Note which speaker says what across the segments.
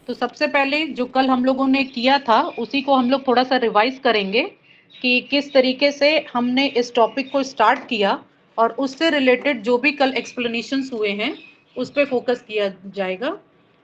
Speaker 1: तो सबसे पहले जो कल हम लोगों ने किया था उसी को हम लोग थोड़ा सा रिवाइज करेंगे कि किस तरीके से हमने इस टॉपिक को स्टार्ट किया और उससे रिलेटेड जो भी कल एक्सप्लेनेशंस हुए हैं उस पर फोकस किया जाएगा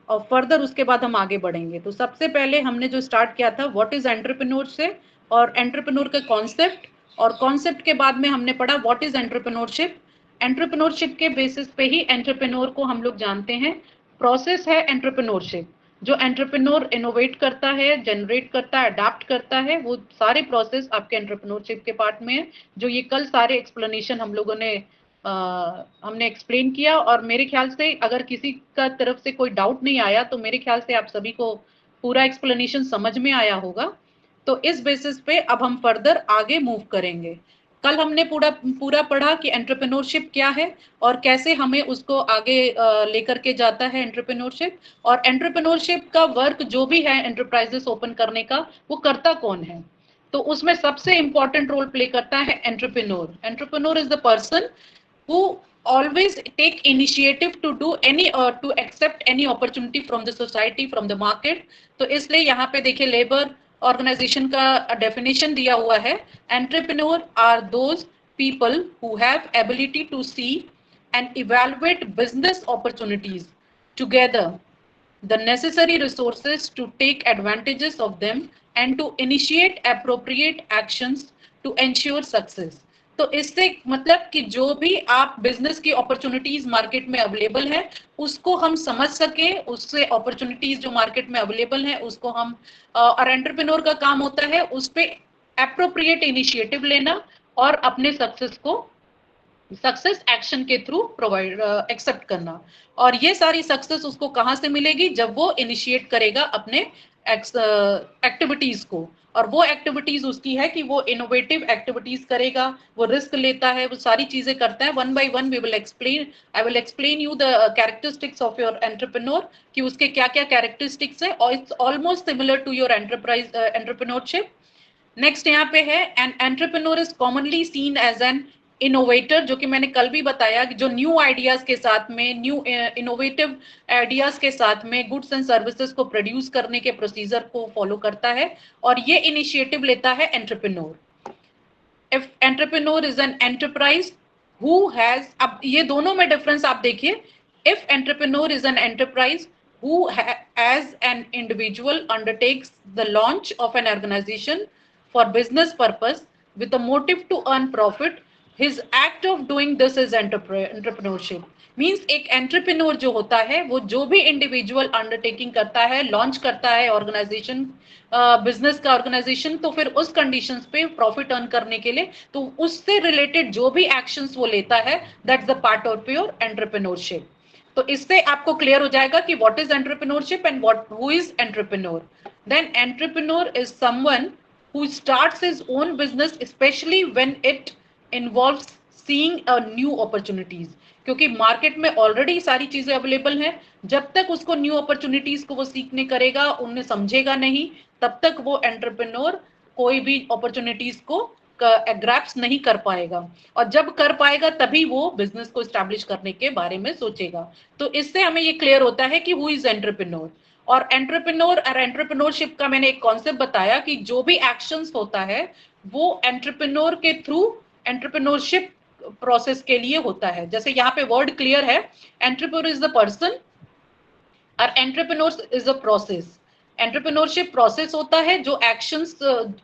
Speaker 1: और फर्दर उसके बाद हम आगे बढ़ेंगे। तो सबसे पहले हमने जो स्टार्ट किया था व्हाट इज एंटरप्रेन्योर से और एंटरप्रेन्योर का कॉन्सेप्ट, और कॉन्सेप्ट के बाद में हमने पढ़ा व्हाट इज एंटरप्रेन्योरशिप। एंटरप्रेन्योरशिप के बेसिस पे ही एंटरप्रेन्योर को हम लोग जानते हैं। प्रोसेस है एंटरप्रेन्योरशिप, जो एंटरप्रेन्योर इनोवेट करता है, जनरेट करता है, अडाप्ट करता है, वो सारे प्रोसेस आपके एंटरप्रेन्योरशिप के पार्ट में है। जो ये कल सारे एक्सप्लेनेशन हम लोगों ने हमने एक्सप्लेन किया, और मेरे ख्याल से अगर किसी का तरफ से कोई डाउट नहीं आया तो मेरे ख्याल से आप सभी को पूरा एक्सप्लेनेशन समझ में आया होगा। तो इस बेसिस पे अब हम फर्दर आगे मूव करेंगे। कल हमने पूरा पूरा पढ़ा कि एंटरप्रेन्योरशिप क्या है और कैसे हमें उसको आगे लेकर के जाता है एंटरप्रेन्योरशिप, और एंटरप्रेन्योरशिप का वर्क जो भी है एंटरप्राइजेस ओपन करने का, वो करता कौन है। तो उसमें सबसे इंपॉर्टेंट रोल प्ले करता है entrepreneur. Entrepreneur is the person who always take initiative to do any or to accept any opportunity from the society, from the market. तो इसलिए यहाँ पे देखिए लेबर ऑर्गेनाइजेशन का डेफिनेशन दिया हुआ है। Entrepreneurs are those people who have ability to see and evaluate business opportunities together the necessary resources to take advantages of them and to initiate appropriate actions to ensure success। तो इससे मतलब कि जो भी आप बिजनेस की opportunities market में available है उसको हम समझ सके, उससे अपॉर्चुनिटीज जो मार्केट में अवेलेबल है उसको हम और एंटरप्रेन्योर का काम होता है उस पे एप्रोप्रिएट इनिशिएटिव लेना और अपने सक्सेस एक्शन के थ्रू प्रोवाइड एक्सेप्ट करना। और ये सारी सक्सेस उसको कहां से मिलेगी, जब वो इनिशिएट करेगा अपने एक्टिविटीज को, और वो एक्टिविटीज उसकी है कि वो इनोवेटिव एक्टिविटीज करेगा, वो रिस्क लेता है, वो सारी चीजें करता है। One by one we will explain, I will explain you the characteristics of your entrepreneur कि उसके क्या क्या कैरेक्टरिस्टिक्स है, और it's almost similar to your entrepreneurship. Next यहाँ पे है an entrepreneur is commonly seen as an innovator, जो कि मैंने कल भी बताया कि जो न्यू आइडियाज के साथ में, न्यू इनोवेटिव आइडियाज के साथ में गुड्स एंड सर्विसेज को प्रोड्यूस करने के प्रोसीजर को फॉलो करता है, और ये इनिशिएटिव लेता है entrepreneur. If entrepreneur is an enterprise who has, अब ये दोनों में डिफरेंस आप देखिए। If entrepreneur is an enterprise who as an individual undertakes the launch of an organization for business purpose with a motive to earn profit, his act of doing this is entrepreneurship। Means एक entrepreneur जो होता है वो जो भी individual undertaking करता है, launch करता है ऑर्गेनाइजेशन, बिजनेस का ऑर्गेनाइजेशन, तो फिर उस कंडीशंस पे प्रॉफिट अर्न करने के लिए तो उससे रिलेटेड जो भी एक्शंस वो लेता है, that's the part of your entrepreneurship. तो इससे आपको क्लियर हो जाएगा कि what is entrepreneurship and what who is entrepreneur. Then entrepreneur is someone who starts his own business especially when it involves seeing a new opportunities। क्योंकि market में already सारी चीजें अवेलेबल हैं, जब तक उसको न्यू अपॉर्चुनिटीज को वो सीखने करेगा, उन्हें समझेगा नहीं, तब तक वो एंटरप्रेन्योर कोई भी अपॉर्चुनिटीज को ग्रैप्स नहीं कर पाएगा, और जब कर पाएगा तभी वो बिजनेस को स्टैब्लिश करने के बारे में सोचेगा। तो इससे हमें ये क्लियर होता है कि हु इज एंटरप्रेन्योर। और एंटरप्रेन्योर और एंटरप्रेन्योरशिप का मैंने एक कॉन्सेप्ट बताया कि जो भी एक्शंस होता है वो एंटरप्रेन्योर के थ्रू एंटरप्रेन्योरशिप प्रोसेस के लिए होता है। जैसे यहाँ पे वर्ड क्लियर है, एंटरप्रेन्योर इज द पर्सन और entrepreneur is a process. Entrepreneurship process होता है, जो एक्शंस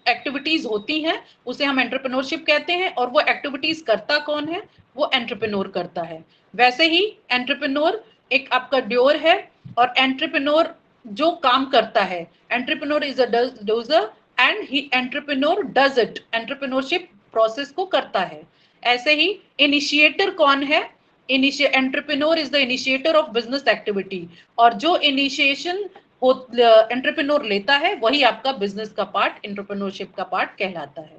Speaker 1: एक्टिविटीज होती हैं उसे हम एंटरप्रेन्योरशिप कहते हैं, और वो एक्टिविटीज करता कौन है, वो एंटरप्रेन्योर करता है। वैसे ही एंटरप्रेन्योर एक आपका ड्योर है, और एंटरप्रेन्योर जो काम करता है, entrepreneur is a dozer and he entrepreneur does it, entrepreneurship process को करता है। ऐसे ही इनिशिएटर कौन है, entrepreneur is the initiator of business activity, और जो इनिशिएशन एंटरप्रेन्योर लेता है वही आपका बिजनेस का पार्ट, एंटरप्रेन्योरशिप का पार्ट कहलाता है।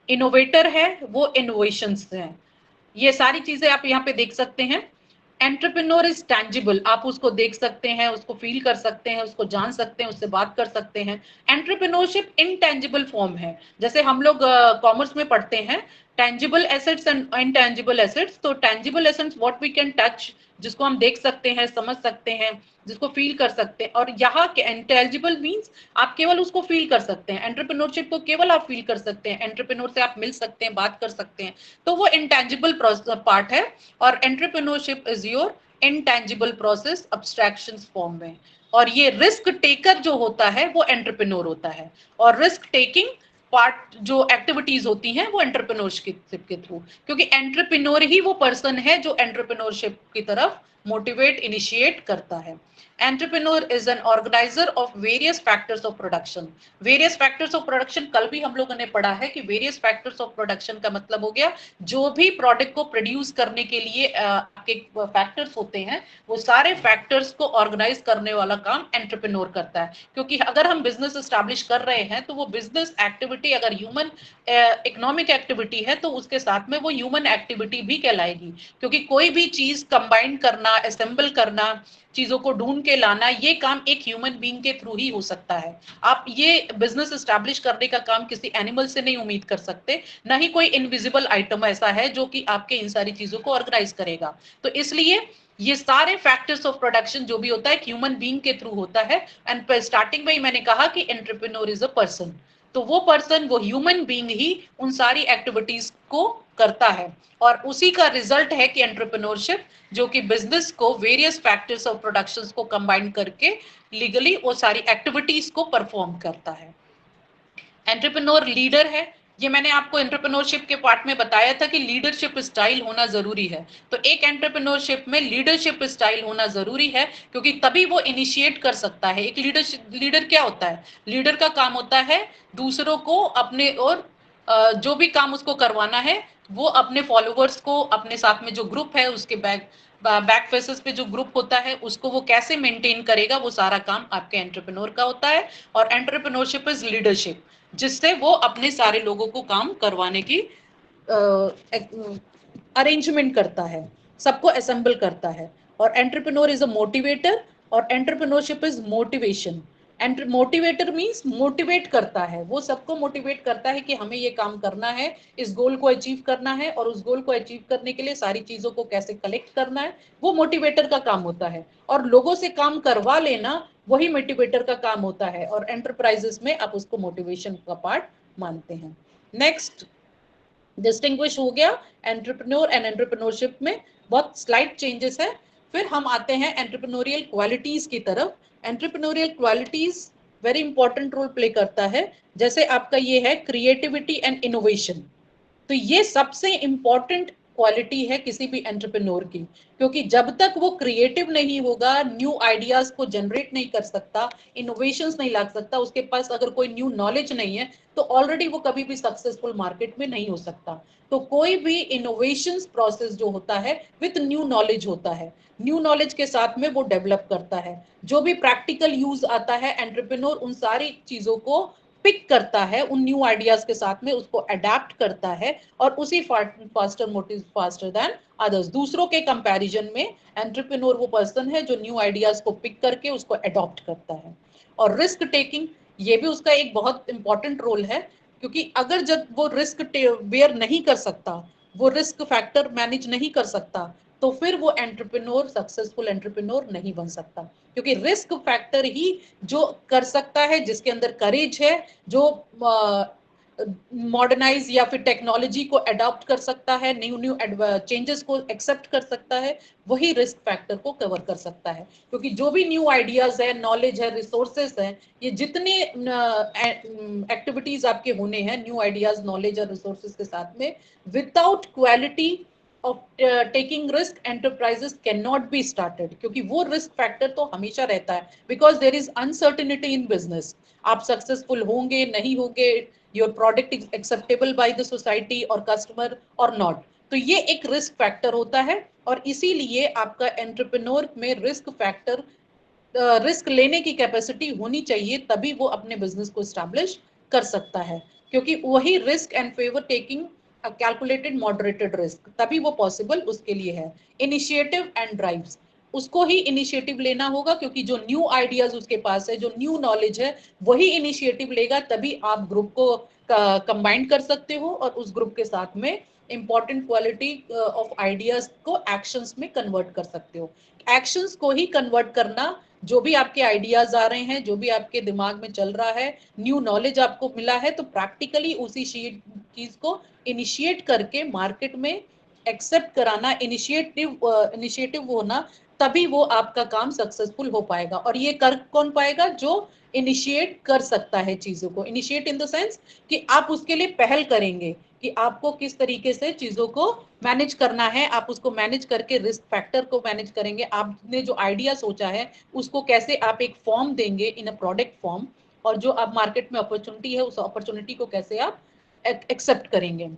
Speaker 1: इनोवेटर है, वो इनोवेशंस हैं। ये सारी चीजें आप यहाँ पे देख सकते हैं। एंटरप्रेन्योर इज टैंजिबल, आप उसको देख सकते हैं, उसको फील कर सकते हैं, उसको जान सकते हैं, उससे बात कर सकते हैं। एंटरप्रेन्योरशिप इनटैंजिबल फॉर्म है, जैसे हम लोग कॉमर्स में पढ़ते हैं tangible assets and intangible assets. तो tangible assets what we can touch, जिसको हम देख सकते हैं, समझ सकते हैं, जिसको फील कर सकते हैं। और यहाँ के इंटेलिजिबल मींस आप केवल उसको फील कर सकते हैं। एंटरप्रेन्योरशिप को केवल आप फील कर सकते हैं, एंटरप्रेन्योर से आप मिल सकते हैं, बात कर सकते हैं, तो वो इंटेंजिबल पार्ट है। और entrepreneurship is your intangible process abstractions form में। और ये रिस्क टेकर जो होता है वो एंटरप्रेन्योर होता है। और रिस्क टेकिंग पार्ट जो एक्टिविटीज होती हैं वो एंटरप्रेन्योरशिप के थ्रू, क्योंकि एंटरप्रेन्योर ही वो पर्सन है जो एंटरप्रेन्योरशिप की तरफ मोटिवेट इनिशिएट करता है। Entrepreneur is an organiser of various factors of production. Various factors of production कल भी हम लोगों ने पढ़ा है कि वेरियस फैक्टर्स ऑफ प्रोडक्शन का मतलब हो गया जो भी प्रोडक्ट को प्रोड्यूस करने के लिए आपके फैक्टर्स होते हैं, वो सारे फैक्टर्स को ऑर्गेनाइज करने वाला काम एंटरप्रेन्योर करता है। क्योंकि अगर हम बिजनेस एस्टैब्लिश कर रहे हैं तो वो बिजनेस एक्टिविटी अगर ह्यूमन इकोनॉमिक एक्टिविटी है तो उसके साथ में वो ह्यूमन एक्टिविटी भी कहलाएगी। क्योंकि कोई भी चीज कंबाइन करना, असेंबल करना, चीजों को ढूंढ के लाना, ये काम एक ह्यूमन बीइंग के थ्रू ही हो सकता है। आप ये बिजनेस एस्टैब्लिश करने का काम किसी एनिमल से नहीं उम्मीद कर सकते, ना ही कोई इनविजिबल आइटम ऐसा है जो कि आपके इन सारी चीजों को ऑर्गेनाइज करेगा। तो इसलिए ये सारे फैक्टर्स ऑफ प्रोडक्शन जो भी होता है ह्यूमन बीइंग के थ्रू होता है। एंड स्टार्टिंग में ही मैंने कहा कि एंटरप्रेन्योर इज अ पर्सन, तो वो पर्सन, वो ह्यूमन बीइंग ही उन सारी एक्टिविटीज को करता है। और उसी का रिजल्ट है कि एंटरप्रेन्योरशिप जो कि बिजनेस को वेरियस फैक्टर्स ऑफ प्रोडक्शंस को कंबाइन करके लीगली वो सारी एक्टिविटीज को परफॉर्म करता है। एंटरप्रेन्योर लीडर है। ये मैंने आपको एंटरप्रेन्योरशिप के पार्ट में बताया था कि लीडरशिप स्टाइल होना जरूरी है। तो एक एंटरप्रेन्योरशिप में लीडरशिप स्टाइल होना जरूरी है, क्योंकि तभी वो इनिशिएट कर सकता है। एक लीडर क्या होता है? लीडर का काम होता है दूसरों को अपने और जो भी काम उसको करवाना है वो अपने फॉलोवर्स को, अपने साथ में जो ग्रुप है उसके बैक फेसेस पे जो ग्रुप होता है उसको वो कैसे मेंटेन करेगा, वो सारा काम आपके एंटरप्रेन्योर का होता है। और एंटरप्रेन्योरशिप इज लीडरशिप, जिससे वो अपने सारे लोगों को काम करवाने की अरेंजमेंट करता है, सबको असेंबल करता है। और एंटरप्रेन्योर इज अ मोटिवेटर, और entrepreneurship is motivation. Motivator means motivate करता है, वो सबको मोटिवेट करता है कि हमें ये काम करना है, इस गोल को अचीव करना है, और उस गोल को अचीव करने के लिए सारी चीजों को कैसे कलेक्ट करना है, वो मोटिवेटर का काम होता है। और लोगों से काम करवा लेना वही मोटिवेटर का काम होता है। और एंटरप्राइजेस में आप उसको मोटिवेशन का पार्ट मानते हैं। नेक्स्ट, डिस्टिंग्विश हो गया एंटरप्रेन्योर एंड एंटरप्रेन्योरशिप में बहुत स्लाइट चेंजेस है। फिर हम आते हैं एंटरप्रेन्योरियल क्वालिटीज की तरफ। Entrepreneurial qualities very important role play करता है। जैसे आपका ये है क्रिएटिविटी एंड इनोवेशन, तो ये सबसे इंपॉर्टेंट क्वालिटी है किसी भी एंटरप्रेन्योर की। क्योंकि जब तक वो क्रिएटिव नहीं होगा, न्यू आइडियाज को जनरेट नहीं कर सकता, इनोवेशंस नहीं ला सकता, उसके पास अगर कोई न्यू नॉलेज नहीं है, तो ऑलरेडी वो कभी भी सक्सेसफुल मार्केट में नहीं हो सकता। तो कोई भी इनोवेशंस प्रोसेस जो होता है विथ न्यू नॉलेज होता है, न्यू नॉलेज के साथ में वो डेवलप करता है। जो भी प्रैक्टिकल यूज आता है, एंटरप्रेन्योर उन सारी चीजों को पिक करता है, उन न्यू आइडियाज के साथ में उसको अडेप्ट करता है, और उसी फास्टर देन अदर्स, दूसरों के कंपैरिजन में एंटरप्रेन्योर वो पर्सन है जो न्यू आइडियाज को पिक करके उसको अडॉप्ट करता है। और रिस्क टेकिंग, ये भी उसका एक बहुत इंपॉर्टेंट रोल है। क्योंकि अगर जब वो रिस्क बेयर नहीं कर सकता, वो रिस्क फैक्टर मैनेज नहीं कर सकता, तो फिर वो एंटरप्रेन्योर सक्सेसफुल एंटरप्रेन्योर नहीं बन सकता। क्योंकि रिस्क फैक्टर ही जो कर सकता है, जिसके अंदर करेज है, जो मॉडर्नाइज या फिर टेक्नोलॉजी को अडॉप्ट कर सकता है, न्यू न्यू चेंजेस को एक्सेप्ट कर सकता है, वही रिस्क फैक्टर को कवर कर सकता है। क्योंकि जो भी न्यू आइडियाज है, नॉलेज है, रिसोर्सेस है, ये जितने एक्टिविटीज आपके होने हैं न्यू आइडियाज, नॉलेज और रिसोर्सेस के साथ में, without quality of taking risk, enterprises cannot be started। क्योंकि वो रिस्क फैक्टर तो हमेशा रहता है, because there is uncertainty in business. आप सक्सेसफुल होंगे नहीं होंगे, your product is acceptable by the society और कस्टमर और नॉट, तो ये एक रिस्क फैक्टर होता है। और इसीलिए आपका एंटरप्रेन्योर में रिस्क फैक्टर, रिस्क लेने की कैपेसिटी होनी चाहिए, तभी वो अपने बिजनेस को स्टैब्लिश कर सकता है। क्योंकि वही risk and favour taking calculated moderated risk, तभी वो पॉसिबल उसके लिए है। इनिशिएटिव एंड ड्राइव्स, उसको ही इनिशिएटिव लेना होगा, क्योंकि जो न्यू आइडियाज उसके पास है, जो न्यू नॉलेज है, वही इनिशिएटिव लेगा, तभी आप ग्रुप को कंबाइन कर सकते हो और उस ग्रुप के साथ में इंपॉर्टेंट क्वालिटी ऑफ आइडियाज को एक्शंस में कन्वर्ट कर सकते हो। एक्शंस को ही कन्वर्ट करना, जो भी आपके आइडियाज आ रहे हैं, जो भी आपके दिमाग में चल रहा है, न्यू नॉलेज आपको मिला है, तो प्रैक्टिकली उसी चीज को इनिशिएट करके मार्केट में एक्सेप्ट कराना, इनिशिएटिव होना, तभी वो आपका काम सक्सेसफुल हो पाएगा। और ये कर कौन पाएगा? जो इनिशिएट कर सकता है चीजों को। इनिशिएट इन द सेंस कि आप उसके लिए पहल करेंगे कि आपको किस तरीके से चीजों को मैनेज करना है, आप उसको मैनेज करके रिस्क फैक्टर को मैनेज करेंगे, आपने जो आइडिया सोचा है उसको कैसे आप एक फॉर्म देंगे इन अ प्रोडक्ट फॉर्म, और जो आप मार्केट में अपॉर्चुनिटी है उस अपॉर्चुनिटी को कैसे आप एक्सेप्ट करेंगे।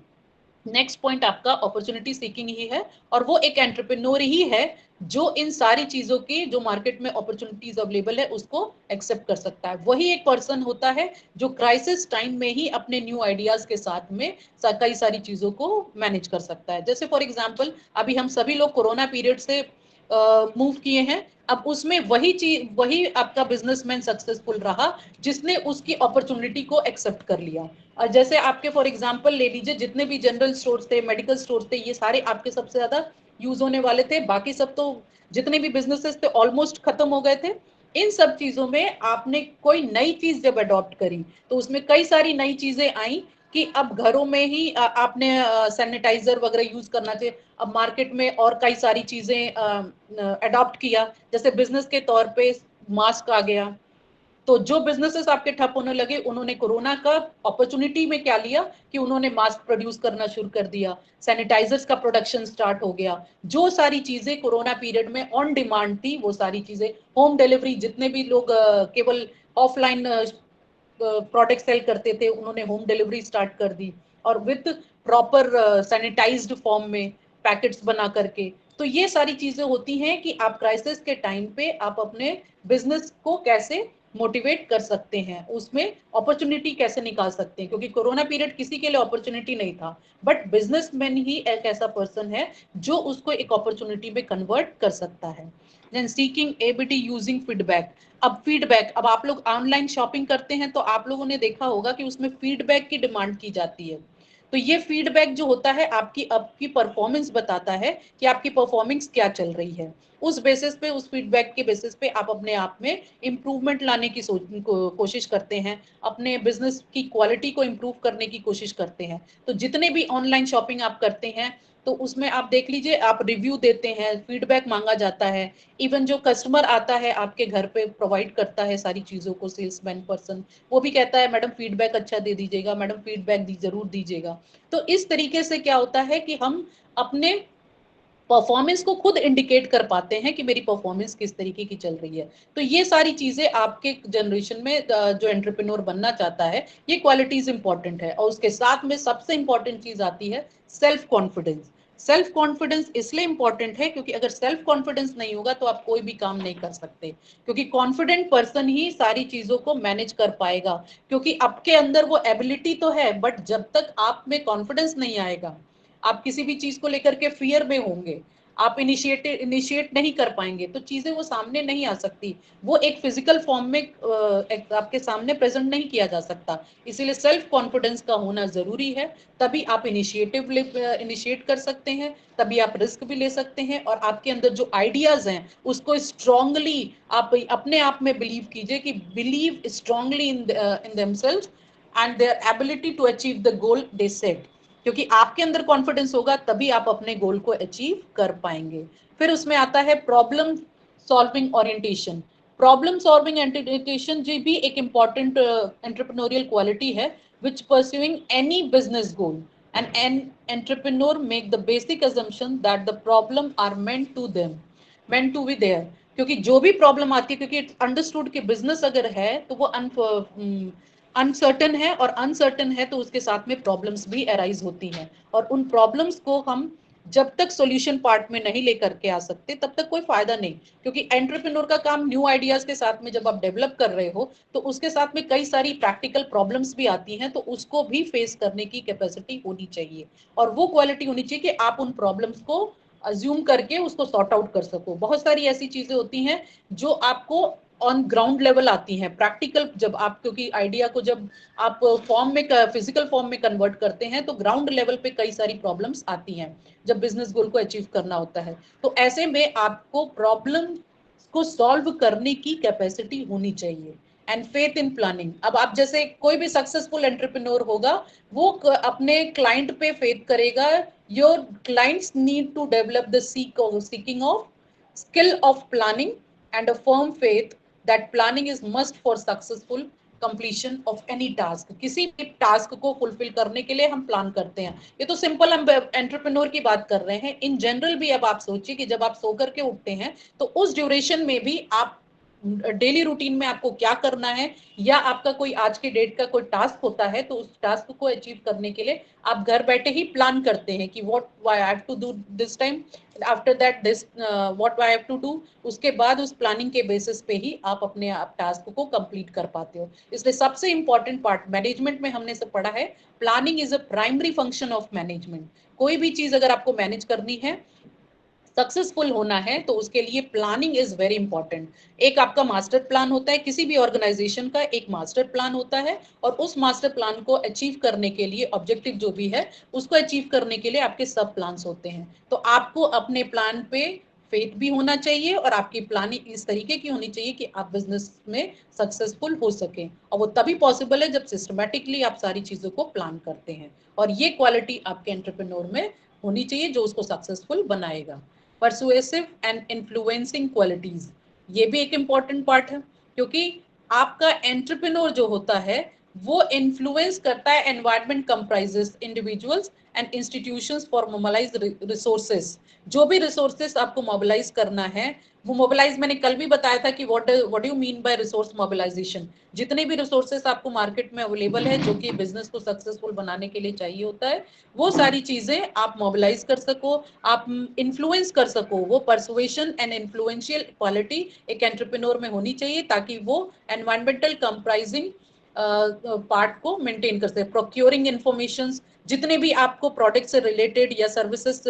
Speaker 1: नेक्स्ट पॉइंट आपका अपॉर्चुनिटी सीकिंग ही है, और वो एक एंटरप्रेन्योर ही है जो इन सारी चीजों की, जो मार्केट में अपॉर्चुनिटीज अवेलेबल है, उसको एक्सेप्ट कर सकता है। वही एक पर्सन होता है जो क्राइसिस टाइम में ही अपने न्यू आइडियाज के साथ में कई सारी चीजों को मैनेज कर सकता है। जैसे फॉर एग्जांपल अभी हम सभी लोग कोरोना पीरियड से मूव किए हैं, अब उसमें वही आपका बिजनेसमैन सक्सेसफुल रहा जिसने उसकी अपॉर्चुनिटी को एक्सेप्ट कर लिया। और जैसे आपके फॉर एग्जांपल ले लीजिए, जितने भी जनरल स्टोर्स थे, मेडिकल स्टोर्स थे, ये सारे आपके सबसे ज्यादा यूज होने वाले थे। बाकी सब तो जितने भी बिजनेसेस थे ऑलमोस्ट खत्म हो गए थे। इन सब चीजों में आपने कोई नई चीज जब अडॉप्ट करी तो उसमें कई सारी नई चीजें आई कि अब घरों में ही आपने सैनिटाइजर वगैरह यूज करना चाहिए। अब मार्केट में और कई सारी चीजें अडॉप्ट किया, जैसे बिजनेस के तौर पे मास्क आ गया। तो जो बिजनेसेस आपके ठप होने लगे, उन्होंने कोरोना का अपॉर्चुनिटी में क्या लिया कि उन्होंने मास्क प्रोड्यूस करना शुरू कर दिया, सैनिटाइजर्स का प्रोडक्शन स्टार्ट हो गया। जो सारी चीजें कोरोना पीरियड में ऑन डिमांड थी, वो सारी चीजें, होम डिलीवरी, जितने भी लोग केवल ऑफलाइन प्रोडक्ट सेल करते थे, उन्होंने होम डिलीवरी स्टार्ट कर दी, और विद प्रॉपर सैनिटाइज्ड फॉर्म में पैकेट्स बना करके। तो ये सारी चीजें होती हैं कि आप क्राइसिस के टाइम पे आप अपने बिजनेस को कैसे मोटिवेट कर सकते हैं, उसमें अपॉर्चुनिटी कैसे निकाल सकते हैं, क्योंकि कोरोना पीरियड किसी के लिए अपॉर्चुनिटी नहीं था, बट बिजनेसमैन ही एक ऐसा पर्सन है जो उसको एक अपॉर्चुनिटी में कन्वर्ट कर सकता है। Then seeking ABT using feedback. अब फीडबैक, अब आप लोग ऑनलाइन शॉपिंग करते हैं तो आप लोगों ने देखा होगा कि उसमें फीडबैक की डिमांड की जाती है। तो ये फीडबैक जो होता है आपकी परफॉर्मेंस बताता है कि आपकी परफॉर्मेंस क्या चल रही है। उस बेसिस पे, उस फीडबैक के बेसिस पे आप अपने आप में इम्प्रूवमेंट लाने की कोशिश करते हैं, अपने बिजनेस की क्वालिटी को इम्प्रूव करने की कोशिश करते हैं। तो जितने भी ऑनलाइन शॉपिंग आप करते हैं तो उसमें आप देख लीजिए, आप रिव्यू देते हैं, फीडबैक मांगा जाता है। इवन जो कस्टमर आता है आपके घर पे, प्रोवाइड करता है सारी चीजों को, सेल्समैन पर्सन, वो भी कहता है मैडम फीडबैक अच्छा दे दीजिएगा, मैडम फीडबैक जरूर दीजिएगा। तो इस तरीके से क्या होता है कि हम अपने परफॉर्मेंस को खुद इंडिकेट कर पाते हैं कि मेरी परफॉर्मेंस किस तरीके की चल रही है। तो ये सारी चीजें आपके जनरेशन में जो एंटरप्रेन्योर बनना चाहता है, ये क्वालिटीज इंपॉर्टेंट है। और उसके साथ में सबसे इंपॉर्टेंट चीज आती है सेल्फ कॉन्फिडेंस। सेल्फ कॉन्फिडेंस इसलिए इंपॉर्टेंट है क्योंकि अगर सेल्फ कॉन्फिडेंस नहीं होगा तो आप कोई भी काम नहीं कर सकते, क्योंकि कॉन्फिडेंट पर्सन ही सारी चीजों को मैनेज कर पाएगा। क्योंकि आपके अंदर वो एबिलिटी तो है, बट जब तक आप में कॉन्फिडेंस नहीं आएगा, आप किसी भी चीज को लेकर के फियर में होंगे, आप इनिशिएट नहीं कर पाएंगे, तो चीजें वो सामने नहीं आ सकती, वो एक फिजिकल फॉर्म में आपके सामने प्रेजेंट नहीं किया जा सकता। इसीलिए सेल्फ कॉन्फिडेंस का होना जरूरी है, तभी आप इनिशिएट कर सकते हैं, तभी आप रिस्क भी ले सकते हैं, और आपके अंदर जो आइडियाज हैं उसको स्ट्रांगली आप अपने आप में बिलीव कीजिए, कि believe strongly in themselves and their ability to achieve the goal they set. क्योंकि आपके अंदर कॉन्फिडेंस होगा तभी आप अपने गोल को अचीव कर पाएंगे। फिर उसमें आता है problem solving orientation. Problem solving orientation जी भी एक इंपॉर्टेंट एंटरप्रेन्योरियल क्वालिटी है, which pursuing any business goal, and an entrepreneur make the basic assumption that the problem are meant to be there। क्योंकि जो भी प्रॉब्लम आती है, क्योंकि अंडरस्टूड कि बिजनेस अगर है तो वो अनसर्टन है, और अनसर्टन है तो उसके साथ में प्रॉब्लम्स भी अराइज होती हैं, और उन प्रॉब्लम्स को हम जब तक सॉल्यूशन पार्ट में नहीं लेकर के आ सकते तब तक कोई फायदा नहीं। क्योंकि एंटरप्रेन्योर का काम न्यू आइडियाज के साथ में जब आप डेवलप कर रहे हो तो उसके साथ में कई सारी प्रैक्टिकल प्रॉब्लम्स भी आती हैं, तो उसको भी फेस करने की कैपेसिटी होनी चाहिए, और वो क्वालिटी होनी चाहिए कि आप उन प्रॉब्लम्स को अज्यूम करके उसको सॉर्ट आउट कर सको। बहुत सारी ऐसी चीजें होती हैं जो आपको ऑन ग्राउंड लेवल आती हैं, प्रैक्टिकल, जब आप क्योंकि आइडिया को जब आप फॉर्म में फिजिकल फॉर्म में कन्वर्ट करते हैं तो ग्राउंड लेवल पे कई सारी प्रॉब्लम्स आती हैं जब बिजनेस गोल को अचीव करना होता है। तो ऐसे में आपको प्रॉब्लम को सॉल्व करने की कैपेसिटी होनी चाहिए एंड फेथ इन प्लानिंग। अब आप जैसे कोई भी सक्सेसफुल एंटरप्रेन्योर होगा वो अपने क्लाइंट पे फेथ करेगा। Your clients need to develop the seeking of skill of planning and a firm faith that planning is must for successful completion of any task। किसी भी टास्क को फुलफिल करने के लिए हम प्लान करते हैं। ये तो सिंपल हम एंटरप्रेन्योर की बात कर रहे हैं। इन जनरल भी अब आप सोचिए कि जब आप सो करके उठते हैं तो उस ड्यूरेशन में भी आप डेली रूटीन में आपको क्या करना है, या आपका कोई आज के डेट का कोई टास्क होता है तो उस टास्क को अचीव करने के लिए आप घर बैठे ही प्लान करते हैं कि what I have to do this time, after that this what I have to do. उसके बाद उस प्लानिंग के बेसिस पे ही आप अपने आप टास्क को कंप्लीट कर पाते हो। इसलिए सबसे इंपॉर्टेंट पार्ट मैनेजमेंट में हमने सब पढ़ा है, planning is a primary function of management. कोई भी चीज अगर आपको मैनेज करनी है, सक्सेसफुल होना है, तो उसके लिए प्लानिंग इज वेरी इंपॉर्टेंट। एक आपका मास्टर प्लान होता है, किसी भी ऑर्गेनाइजेशन का एक मास्टर प्लान होता है, और उस मास्टर प्लान को अचीव करने के लिए ऑब्जेक्टिव जो भी है उसको अचीव करने के लिए आपके सब प्लान्स होते हैं। तो आपको अपने प्लान पे फेथ भी होना चाहिए और आपकी प्लानिंग इस तरीके की होनी चाहिए कि आप बिजनेस में सक्सेसफुल हो सके, और वो तभी पॉसिबल है जब सिस्टमैटिकली आप सारी चीजों को प्लान करते हैं। और ये क्वालिटी आपके एंटरप्रेन्योर में होनी चाहिए जो उसको सक्सेसफुल बनाएगा। परसुएसिव एंड इन्फ्लुएंसिंग क्वालिटीज, ये भी एक इंपॉर्टेंट पार्ट है, क्योंकि आपका एंटरप्रेन्योर जो होता है वो इन्फ्लुएंस करता है environment comprises individuals and institutions for mobilize resources. जो भी रिसोर्सेज आपको मोबिलाइज करना है, वो मोबिलाइज मैंने कल भी बताया था कि what do you mean by resource mobilization. जितने भी रिसोर्सेज आपको मार्केट में अवेलेबल है जो कि बिजनेस को सक्सेसफुल बनाने के लिए चाहिए होता है, वो सारी चीजें आप मोबिलाइज कर सको, आप इन्फ्लुएंस कर सको। वो परसुएशन एंड इन्फ्लुएंशियल क्वालिटी एक एंटरप्रेन्योर में होनी चाहिए ताकि वो एनवायरमेंटल कंप्राइजिंग पार्ट को मेंटेन कर सके। प्रोक्योरिंग इंफॉर्मेशन, जितने भी आपको प्रोडक्ट से रिलेटेड या सर्विसेज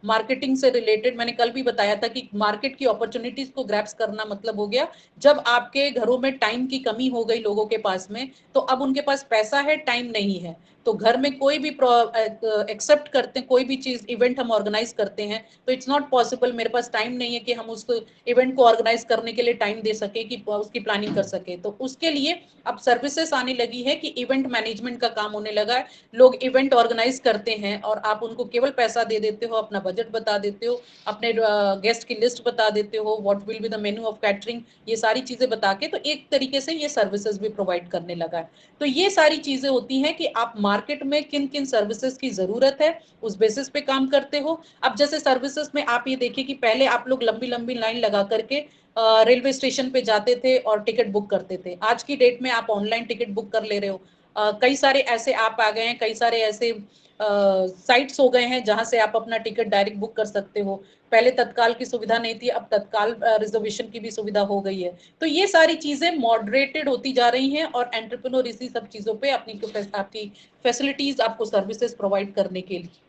Speaker 1: मार्केटिंग से रिलेटेड, मैंने कल भी बताया था कि मार्केट की अपॉर्चुनिटीज को ग्रैप्स करना मतलब हो गया जब आपके घरों में टाइम की कमी हो गई लोगों के पास में, तो अब उनके पास पैसा है, टाइम नहीं है। तो घर में कोई भी एक्सेप्ट करते हैं, कोई भी चीज इवेंट हम ऑर्गेनाइज करते हैं तो इट्स नॉट पॉसिबल, मेरे पास टाइम नहीं है कि हम उस इवेंट को ऑर्गेनाइज करने के लिए टाइम दे सके, कि उसकी प्लानिंग कर सके। तो उसके लिए अब सर्विसेज आने लगी है कि इवेंट मैनेजमेंट का काम होने लगा है। लोग इवेंट ऑर्गेनाइज करते हैं और आप उनको केवल पैसा दे देते हो, अपना बजट बता देते हो, अपने गेस्ट की लिस्ट बता देते हो, what will be the menu of catering, ये सारी चीजें बता के तो एक तरीके से ये सर्विसेज भी प्रोवाइड करने लगा है। तो ये सारी चीजें होती हैं कि आप मार्केट में किन किन सर्विसेज की जरूरत है उस बेसिस पे काम करते हो। अब जैसे सर्विसेज में आप ये देखिए कि पहले आप लोग लंबी लंबी लाइन लगा करके रेलवे स्टेशन पे जाते थे और टिकट बुक करते थे। आज की डेट में आप ऑनलाइन टिकट बुक कर ले रहे हो। कई सारे ऐसे ऐप आ गए हैं, कई सारे ऐसे साइट्स हो गए हैं जहां से आप अपना टिकट डायरेक्ट बुक कर सकते हो। पहले तत्काल की सुविधा नहीं थी, अब तत्काल रिजर्वेशन की भी सुविधा हो गई है। तो ये सारी चीजें मॉडरेटेड होती जा रही हैं और एंटरप्रेन्योर इसी सब चीजों पे अपनी आपकी फैसिलिटीज, आपको सर्विसेज प्रोवाइड करने के लिए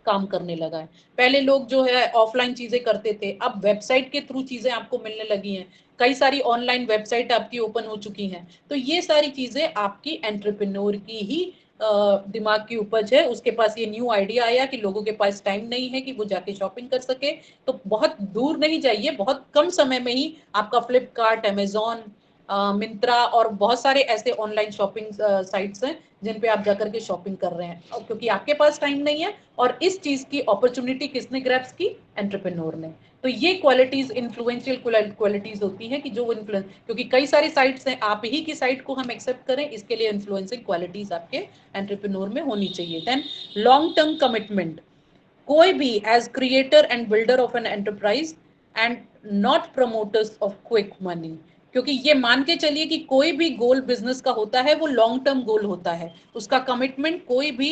Speaker 1: काम करने लगा है। पहले लोग जो है ऑफलाइन चीजें करते थे, अब वेबसाइट के थ्रू चीजें आपको मिलने लगी हैं। कई सारी ऑनलाइन वेबसाइट आपकी ओपन हो चुकी हैं। तो ये सारी चीजें आपकी एंटरप्रेन्योर की ही दिमाग की उपज है। उसके पास ये न्यू आइडिया आया कि लोगों के पास टाइम नहीं है कि वो जाके शॉपिंग कर सके, तो बहुत दूर नहीं जाइए, बहुत कम समय में ही आपका फ्लिपकार्ट, अमेजोन, मिंत्रा और बहुत सारे ऐसे ऑनलाइन शॉपिंग साइट्स हैं जिन पे आप जाकर के शॉपिंग कर रहे हैं, और क्योंकि आपके पास टाइम नहीं है। और इस चीज की अपॉर्चुनिटी किसने ग्रैब्स की? एंटरप्रेन्योर ने। तो ये क्वालिटीज इन्फ्लुएंशियल क्वालिटीज होती हैं कि जो इन्फ्लुएंस, क्योंकि कई सारी साइट्स हैं, आप ही की साइट को हम एक्सेप्ट करें, इसके लिए इन्फ्लुएंसिंग क्वालिटीज आपके एंटरप्रेन्योर में होनी चाहिए। देन लॉन्ग टर्म कमिटमेंट, कोई भी as creator and builder of an enterprise and not promoters of quick money, क्योंकि ये मान के चलिए कि कोई भी गोल बिजनेस का होता है वो लॉन्ग टर्म गोल होता है, उसका कमिटमेंट कोई भी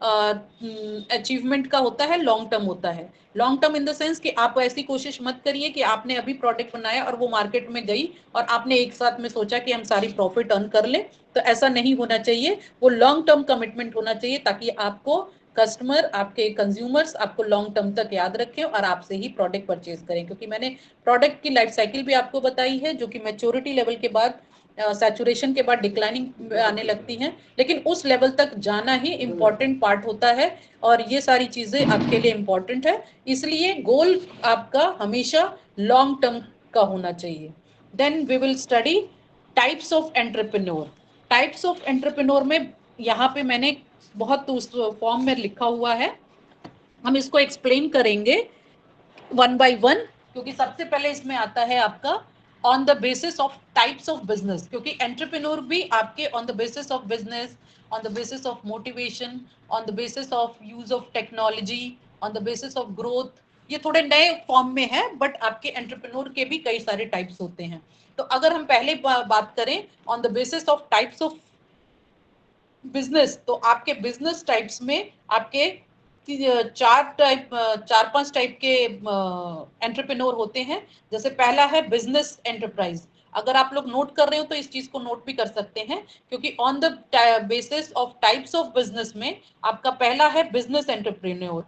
Speaker 1: अचीवमेंट का होता है लॉन्ग टर्म होता है। Long term in the sense कि आप ऐसी कोशिश मत करिए कि आपने अभी प्रोडक्ट बनाया और वो मार्केट में गई और आपने एक साथ में सोचा कि हम सारी प्रॉफिट अर्न कर ले, तो ऐसा नहीं होना चाहिए। वो लॉन्ग टर्म कमिटमेंट होना चाहिए ताकि आपको कस्टमर, आपके कंज्यूमर्स आपको लॉन्ग टर्म तक याद रखें और आपसे ही प्रोडक्ट परचेज करें, क्योंकि मैंने प्रोडक्ट की लाइफ साइकिल भी आपको बताई है, जो कि मैच्योरिटी लेवल के बाद, सैचुरेशन के बाद डिक्लाइनिंग आने लगती हैं, लेकिन उस लेवल तक जाना ही इम्पोर्टेंट पार्ट होता है और ये सारी चीजें आपके लिए इम्पोर्टेंट है। इसलिए गोल आपका हमेशा लॉन्ग टर्म का होना चाहिए। Then we will study types of entrepreneur. Types of entrepreneur में यहाँ पे मैंने बहुत उस फॉर्म में लिखा हुआ है, हम इसको एक्सप्लेन करेंगे वन बाय वन, क्योंकि सबसे पहले इसमें आता है आपका on the basis of types of business, क्योंकि एंटरप्रेन्योर भी आपके on the basis of business, on the basis of motivation, on the basis of use of technology, on the basis of growth, ये थोड़े नए फॉर्म में है, but आपके entrepreneur के भी कई सारे टाइप्स होते हैं। तो अगर हम पहले बात करें on the basis of types of business, तो आपके बिजनेस टाइप्स में आपके चार पांच टाइप के एंटरप्रेन्योर होते हैं। जैसे पहला है बिजनेस एंटरप्राइज। अगर आप लोग नोट कर रहे हो तो इस चीज को नोट भी कर सकते हैं, क्योंकि on the basis of types of business में आपका पहला है बिजनेस एंटरप्रेन्योर।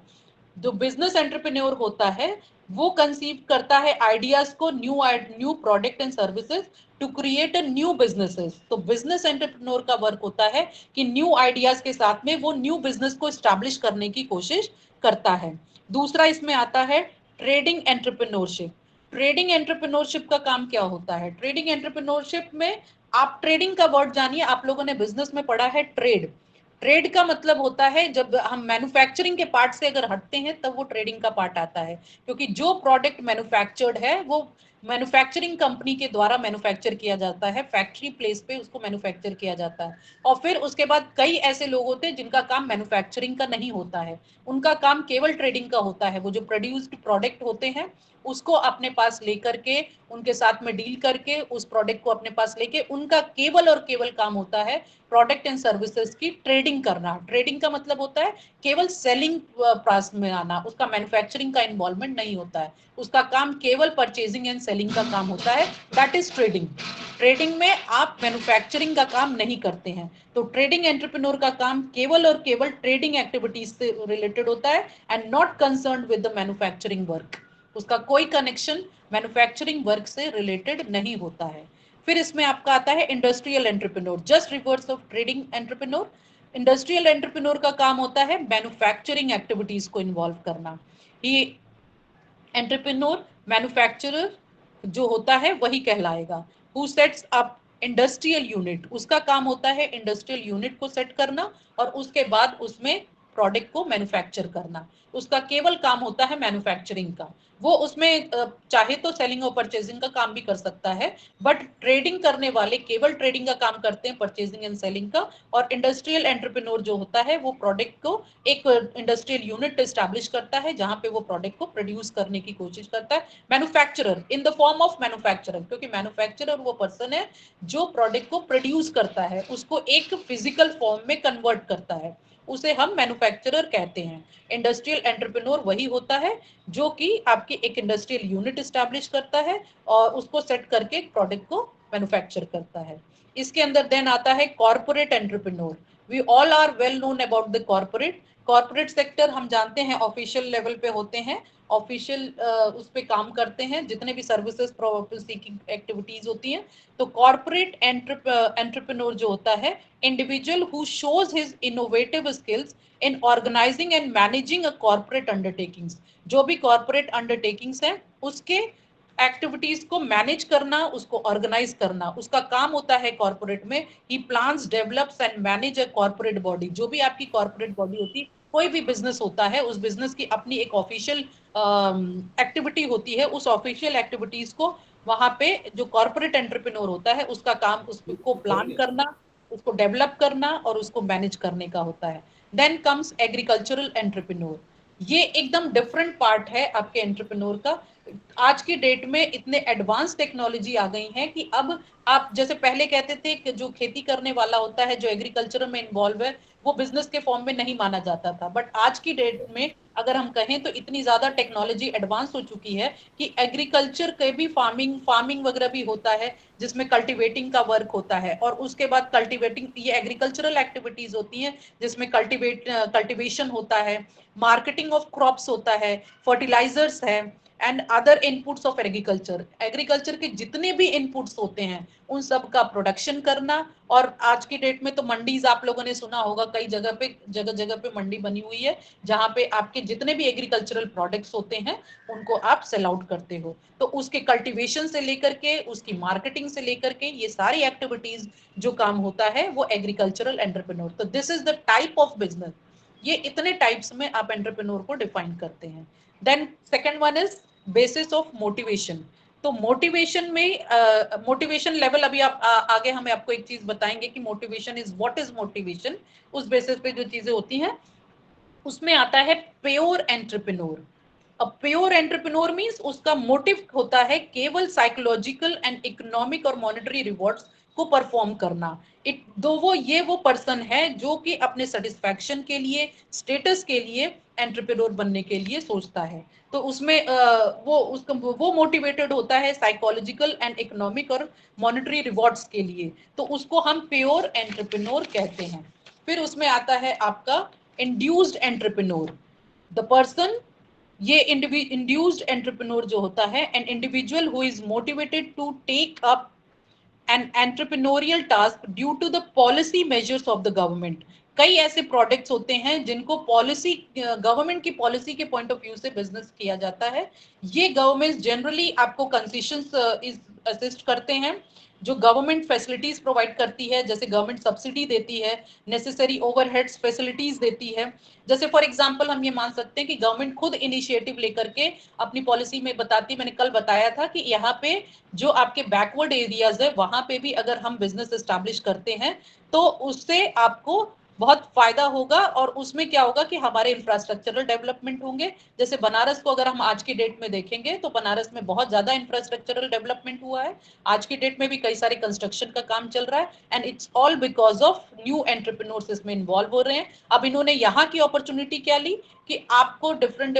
Speaker 1: जो बिजनेस एंटरप्रेन्योर होता है वो कंसीव करता है आइडियाज को, new product and services to create a new businesses. तो बिजनेस एंटरप्रेन्योर का वर्क होता है कि न्यू आइडियाज के साथ में वो न्यू बिजनेस को एस्टैब्लिश करने की कोशिश करता है। दूसरा इसमें आता है ट्रेडिंग एंटरप्रेन्योरशिप। ट्रेडिंग एंटरप्रेन्योरशिप का काम क्या होता है? ट्रेडिंग एंटरप्रेन्योरशिप में आप ट्रेडिंग का वर्ड जानिए, आप लोगों ने बिजनेस में पढ़ा है ट्रेड। ट्रेड का मतलब होता है जब हम मैन्युफैक्चरिंग के पार्ट से अगर हटते हैं तब वो ट्रेडिंग का पार्ट आता है, क्योंकि जो प्रोडक्ट मैन्युफैक्चर्ड है वो मैन्युफैक्चरिंग कंपनी के द्वारा मैन्युफैक्चर किया जाता है, फैक्ट्री प्लेस पे उसको मैन्युफैक्चर किया जाता है। और फिर उसके बाद कई ऐसे लोग होते हैं जिनका काम मैन्युफैक्चरिंग का नहीं होता है, उनका काम केवल ट्रेडिंग का होता है। वो जो प्रोड्यूस्ड प्रोडक्ट होते हैं उसको अपने पास लेकर के, उनके साथ में डील करके उस प्रोडक्ट को अपने पास लेके, उनका केवल और केवल काम होता है प्रोडक्ट एंड सर्विसेज की ट्रेडिंग करना। ट्रेडिंग का मतलब होता है केवल सेलिंग प्राइस में आना, उसका मैन्युफैक्चरिंग का इन्वॉल्वमेंट नहीं होता है, उसका काम केवल परचेजिंग एंड सेलिंग का काम होता है, दैट इज ट्रेडिंग। ट्रेडिंग में आप मैन्युफैक्चरिंग का काम नहीं करते हैं। तो ट्रेडिंग एंटरप्रेन्योर का काम केवल और केवल ट्रेडिंग एक्टिविटीज से रिलेटेड होता है and not concerned with the manufacturing work. उसका कोई कनेक्शन मैन्युफैक्चरिंग वर्क से रिलेटेड नहीं होता है। फिर इसमें आपका आता है industrial entrepreneur, just reverse of trading entrepreneur. Industrial entrepreneur का काम होता है मैन्युफैक्चरिंग एक्टिविटीज को इन्वॉल्व करना। ये एंटरप्रेन्योर मैन्युफैक्चरर जो होता है वही कहलाएगा। Who sets up industrial unit, उसका काम होता है इंडस्ट्रियल यूनिट को सेट करना और उसके बाद उसमें प्रोडक्ट को मैन्युफैक्चर करना। उसका केवल काम होता है मैन्युफैक्चरिंग का। वो उसमें चाहे तो सेलिंग और परचेजिंग का काम भी कर सकता है, बट ट्रेडिंग करने वाले केवल ट्रेडिंग का काम करते हैं, परचेजिंग एंड सेलिंग का। और इंडस्ट्रियल एंटरप्रेन्योर जो होता है वो प्रोडक्ट को एक इंडस्ट्रियल यूनिट एस्टैब्लिश करता है जहां पे वो प्रोडक्ट को प्रोड्यूस करने की कोशिश करता है। Manufacturer in the form of manufacturer, क्योंकि मैन्युफैक्चरर वो पर्सन है जो प्रोडक्ट को प्रोड्यूस करता है, उसको एक फिजिकल फॉर्म में कन्वर्ट करता है, उसे हम मैन्युफैक्चरर कहते हैं। इंडस्ट्रियल एंटरप्रेन्योर वही होता है जो कि आपकी एक इंडस्ट्रियल यूनिट एस्टैब्लिश करता है और उसको सेट करके प्रोडक्ट को मैन्युफैक्चर करता है। इसके अंदर देन आता है corporate entrepreneur. We all are well known about the corporate. Corporate sector हम जानते हैं ऑफिशियल लेवल पे होते हैं, ऑफिशियल उस पे काम करते हैं, जितने भी सर्विसेज सीकिंग एक्टिविटीज होती हैं। तो कॉर्पोरेट एंटरप्रेन्योर जो होता है, individual who shows his innovative skills in organizing and managing a corporate undertakings. जो भी कॉर्पोरेट अंडरटेकिंग्स हैं उसके एक्टिविटीज को मैनेज करना, उसको ऑर्गेनाइज करना, उसका काम होता है कॉर्पोरेट में। He plans, develops and manage a corporate body. जो भी आपकी कॉर्पोरेट बॉडी होती है, कोई भी बिजनेस होता है, उस बिजनेस की अपनी एक ऑफिशियल एक्टिविटी होती है, उस ऑफिशियल एक्टिविटीज को वहां पे जो कॉर्पोरेट एंटरप्रेन्योर होता है उसका काम उसको प्लान करना, उसको डेवलप करना और उसको मैनेज करने का होता है। Then comes agricultural entrepreneur. ये एकदम डिफरेंट पार्ट है आपके एंटरप्रेन्योर का। आज की डेट में इतने एडवांस टेक्नोलॉजी आ गई है कि अब आप जैसे पहले कहते थे कि जो खेती करने वाला होता है, जो एग्रीकल्चर में इन्वॉल्व है, वो बिजनेस के फॉर्म में नहीं माना जाता था, बट आज की डेट में अगर हम कहें तो इतनी ज्यादा टेक्नोलॉजी एडवांस हो चुकी है कि एग्रीकल्चर के भी फार्मिंग वगैरह भी होता है, जिसमें कल्टीवेटिंग का वर्क होता है, और उसके बाद कल्टीवेटिंग, ये एग्रीकल्चरल एक्टिविटीज होती हैं जिसमें कल्टीवेशन होता है, मार्केटिंग ऑफ क्रॉप्स होता है, फर्टिलाइजर्स है, and other inputs of agriculture. Agriculture के जितने भी इनपुट्स होते हैं उन सब का प्रोडक्शन करना। और आज की डेट में तो मंडीज आप लोगों ने सुना होगा, कई जगह जगह पे मंडी बनी हुई है जहां पे आपके जितने भी एग्रीकल्चरल प्रोडक्ट्स होते हैं उनको आप सेल आउट करते हो। तो उसके कल्टीवेशन से लेकर के उसकी मार्केटिंग से लेकर के ये सारी एक्टिविटीज जो काम होता है वो एग्रीकल्चरल एंटरप्रेन्योर। तो this is the type of business. ये इतने टाइप्स में आप एंटरप्रेन्योर को डिफाइन करते हैं। Then second one is basis of motivation. तो मोटिवेशन में मोटिवेशन लेवल अभी आप आगे हमें आपको एक चीज बताएंगे कि motivation is what is motivation. उस बेसिस पे जो चीजें होती हैं उसमें आता है प्योर एंटरप्रेन्योर। अब प्योर एंटरप्रेन्योर मींस उसका मोटिव होता है केवल साइकोलॉजिकल एंड इकोनॉमिक और मॉनेटरी रिवॉर्ड्स को परफॉर्म करना। इट दो वो पर्सन है जो कि अपने सेटिस्फैक्शन के लिए, स्टेटस के लिए, एंटरप्रेन्योर बनने के लिए सोचता है। तो उसमें वो मोटिवेटेड होता है साइकोलॉजिकल एंड इकोनॉमिक और मॉनेटरी रिवॉर्ड्स के लिए, तो उसको हम प्योर एंटरप्रेन्योर कहते हैं। फिर उसमें आता है आपका इंड्यूस्ड एंटरप्रेन्योर। द पर्सन, ये इंड्यूस्ड एंटरप्रेन्योर जो होता है, an individual who is motivated to take up an entrepreneurial task due to the policy measures of the government. कई ऐसे प्रोडक्ट्स होते हैं जिनको पॉलिसी, गवर्नमेंट की पॉलिसी के पॉइंट ऑफ व्यू से बिजनेस किया जाता है। ये गवर्नमेंट जनरली आपको कंसेशंस असिस्ट करते हैं, जो गवर्नमेंट फैसिलिटीज प्रोवाइड करती है, जैसे गवर्नमेंट सब्सिडी देती है, नेसेसरी ओवरहेड्स फैसिलिटीज देती है। जैसे फॉर एग्जांपल हम ये मान सकते हैं कि गवर्नमेंट खुद इनिशिएटिव लेकर के अपनी पॉलिसी में बताती है। मैंने कल बताया था कि यहाँ पे जो आपके बैकवर्ड एरियाज है वहां पे भी अगर हम बिजनेस एस्टैब्लिश करते हैं तो उससे आपको बहुत फायदा होगा, और उसमें क्या होगा कि हमारे इंफ्रास्ट्रक्चरल डेवलपमेंट होंगे। जैसे बनारस को अगर हम आज की डेट में देखेंगे तो बनारस में बहुत ज्यादा इंफ्रास्ट्रक्चरल डेवलपमेंट हुआ है। आज की डेट में भी कई सारे कंस्ट्रक्शन का काम चल रहा है, and it's all because of new entrepreneurs इसमें इन्वॉल्व हो रहे हैं। अब इन्होंने यहाँ की अपॉर्चुनिटी क्या ली कि आपको डिफरेंट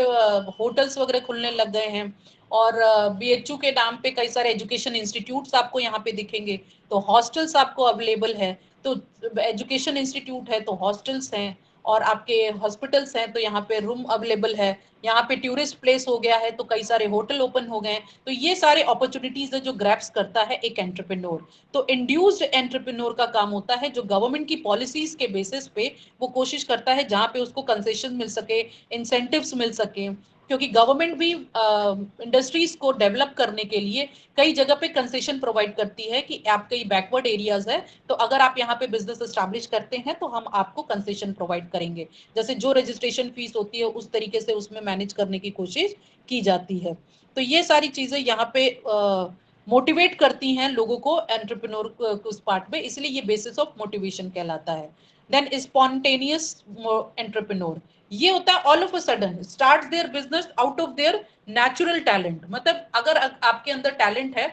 Speaker 1: होटल्स वगैरह खुलने लग गए हैं, और बीएचयू के नाम पे कई सारे एजुकेशन इंस्टीट्यूट्स आपको यहाँ पे दिखेंगे। तो हॉस्टल्स आपको अवेलेबल है, तो एजुकेशन इंस्टीट्यूट है तो हॉस्टल्स हैं, और आपके हॉस्पिटल्स हैं तो यहाँ पे रूम अवेलेबल है। यहाँ पे टूरिस्ट प्लेस हो गया है तो कई सारे होटल ओपन हो गए। तो ये सारे अपॉर्चुनिटीज है जो ग्रैब्स करता है एक एंटरप्रेन्योर। तो इंड्यूस्ड एंटरप्रेन्योर का काम होता है जो गवर्नमेंट की पॉलिसीज के बेसिस पे वो कोशिश करता है जहां पे उसको कंसेशन मिल सके, इंसेंटिव्स मिल सके, क्योंकि गवर्नमेंट भी इंडस्ट्रीज को डेवलप करने के लिए कई जगह पे कंसेशन प्रोवाइड करती है कि आपके बैकवर्ड एरियाज है तो अगर आप यहाँ पे बिजनेस एस्टैब्लिश करते हैं तो हम आपको कंसेशन प्रोवाइड करेंगे। जैसे जो रजिस्ट्रेशन फीस होती है उस तरीके से उसमें मैनेज करने की कोशिश की जाती है। तो ये सारी चीजें यहाँ पे मोटिवेट करती हैं लोगों को एंटरप्रेन्योर को उस पार्ट में, इसलिए ये बेसिस ऑफ मोटिवेशन कहलाता है। देन स्पॉन्टेनियस एंटरप्रेन्योर, ये होता है all of a sudden start their business out of their natural talent. मतलब अगर आपके अंदर टैलेंट है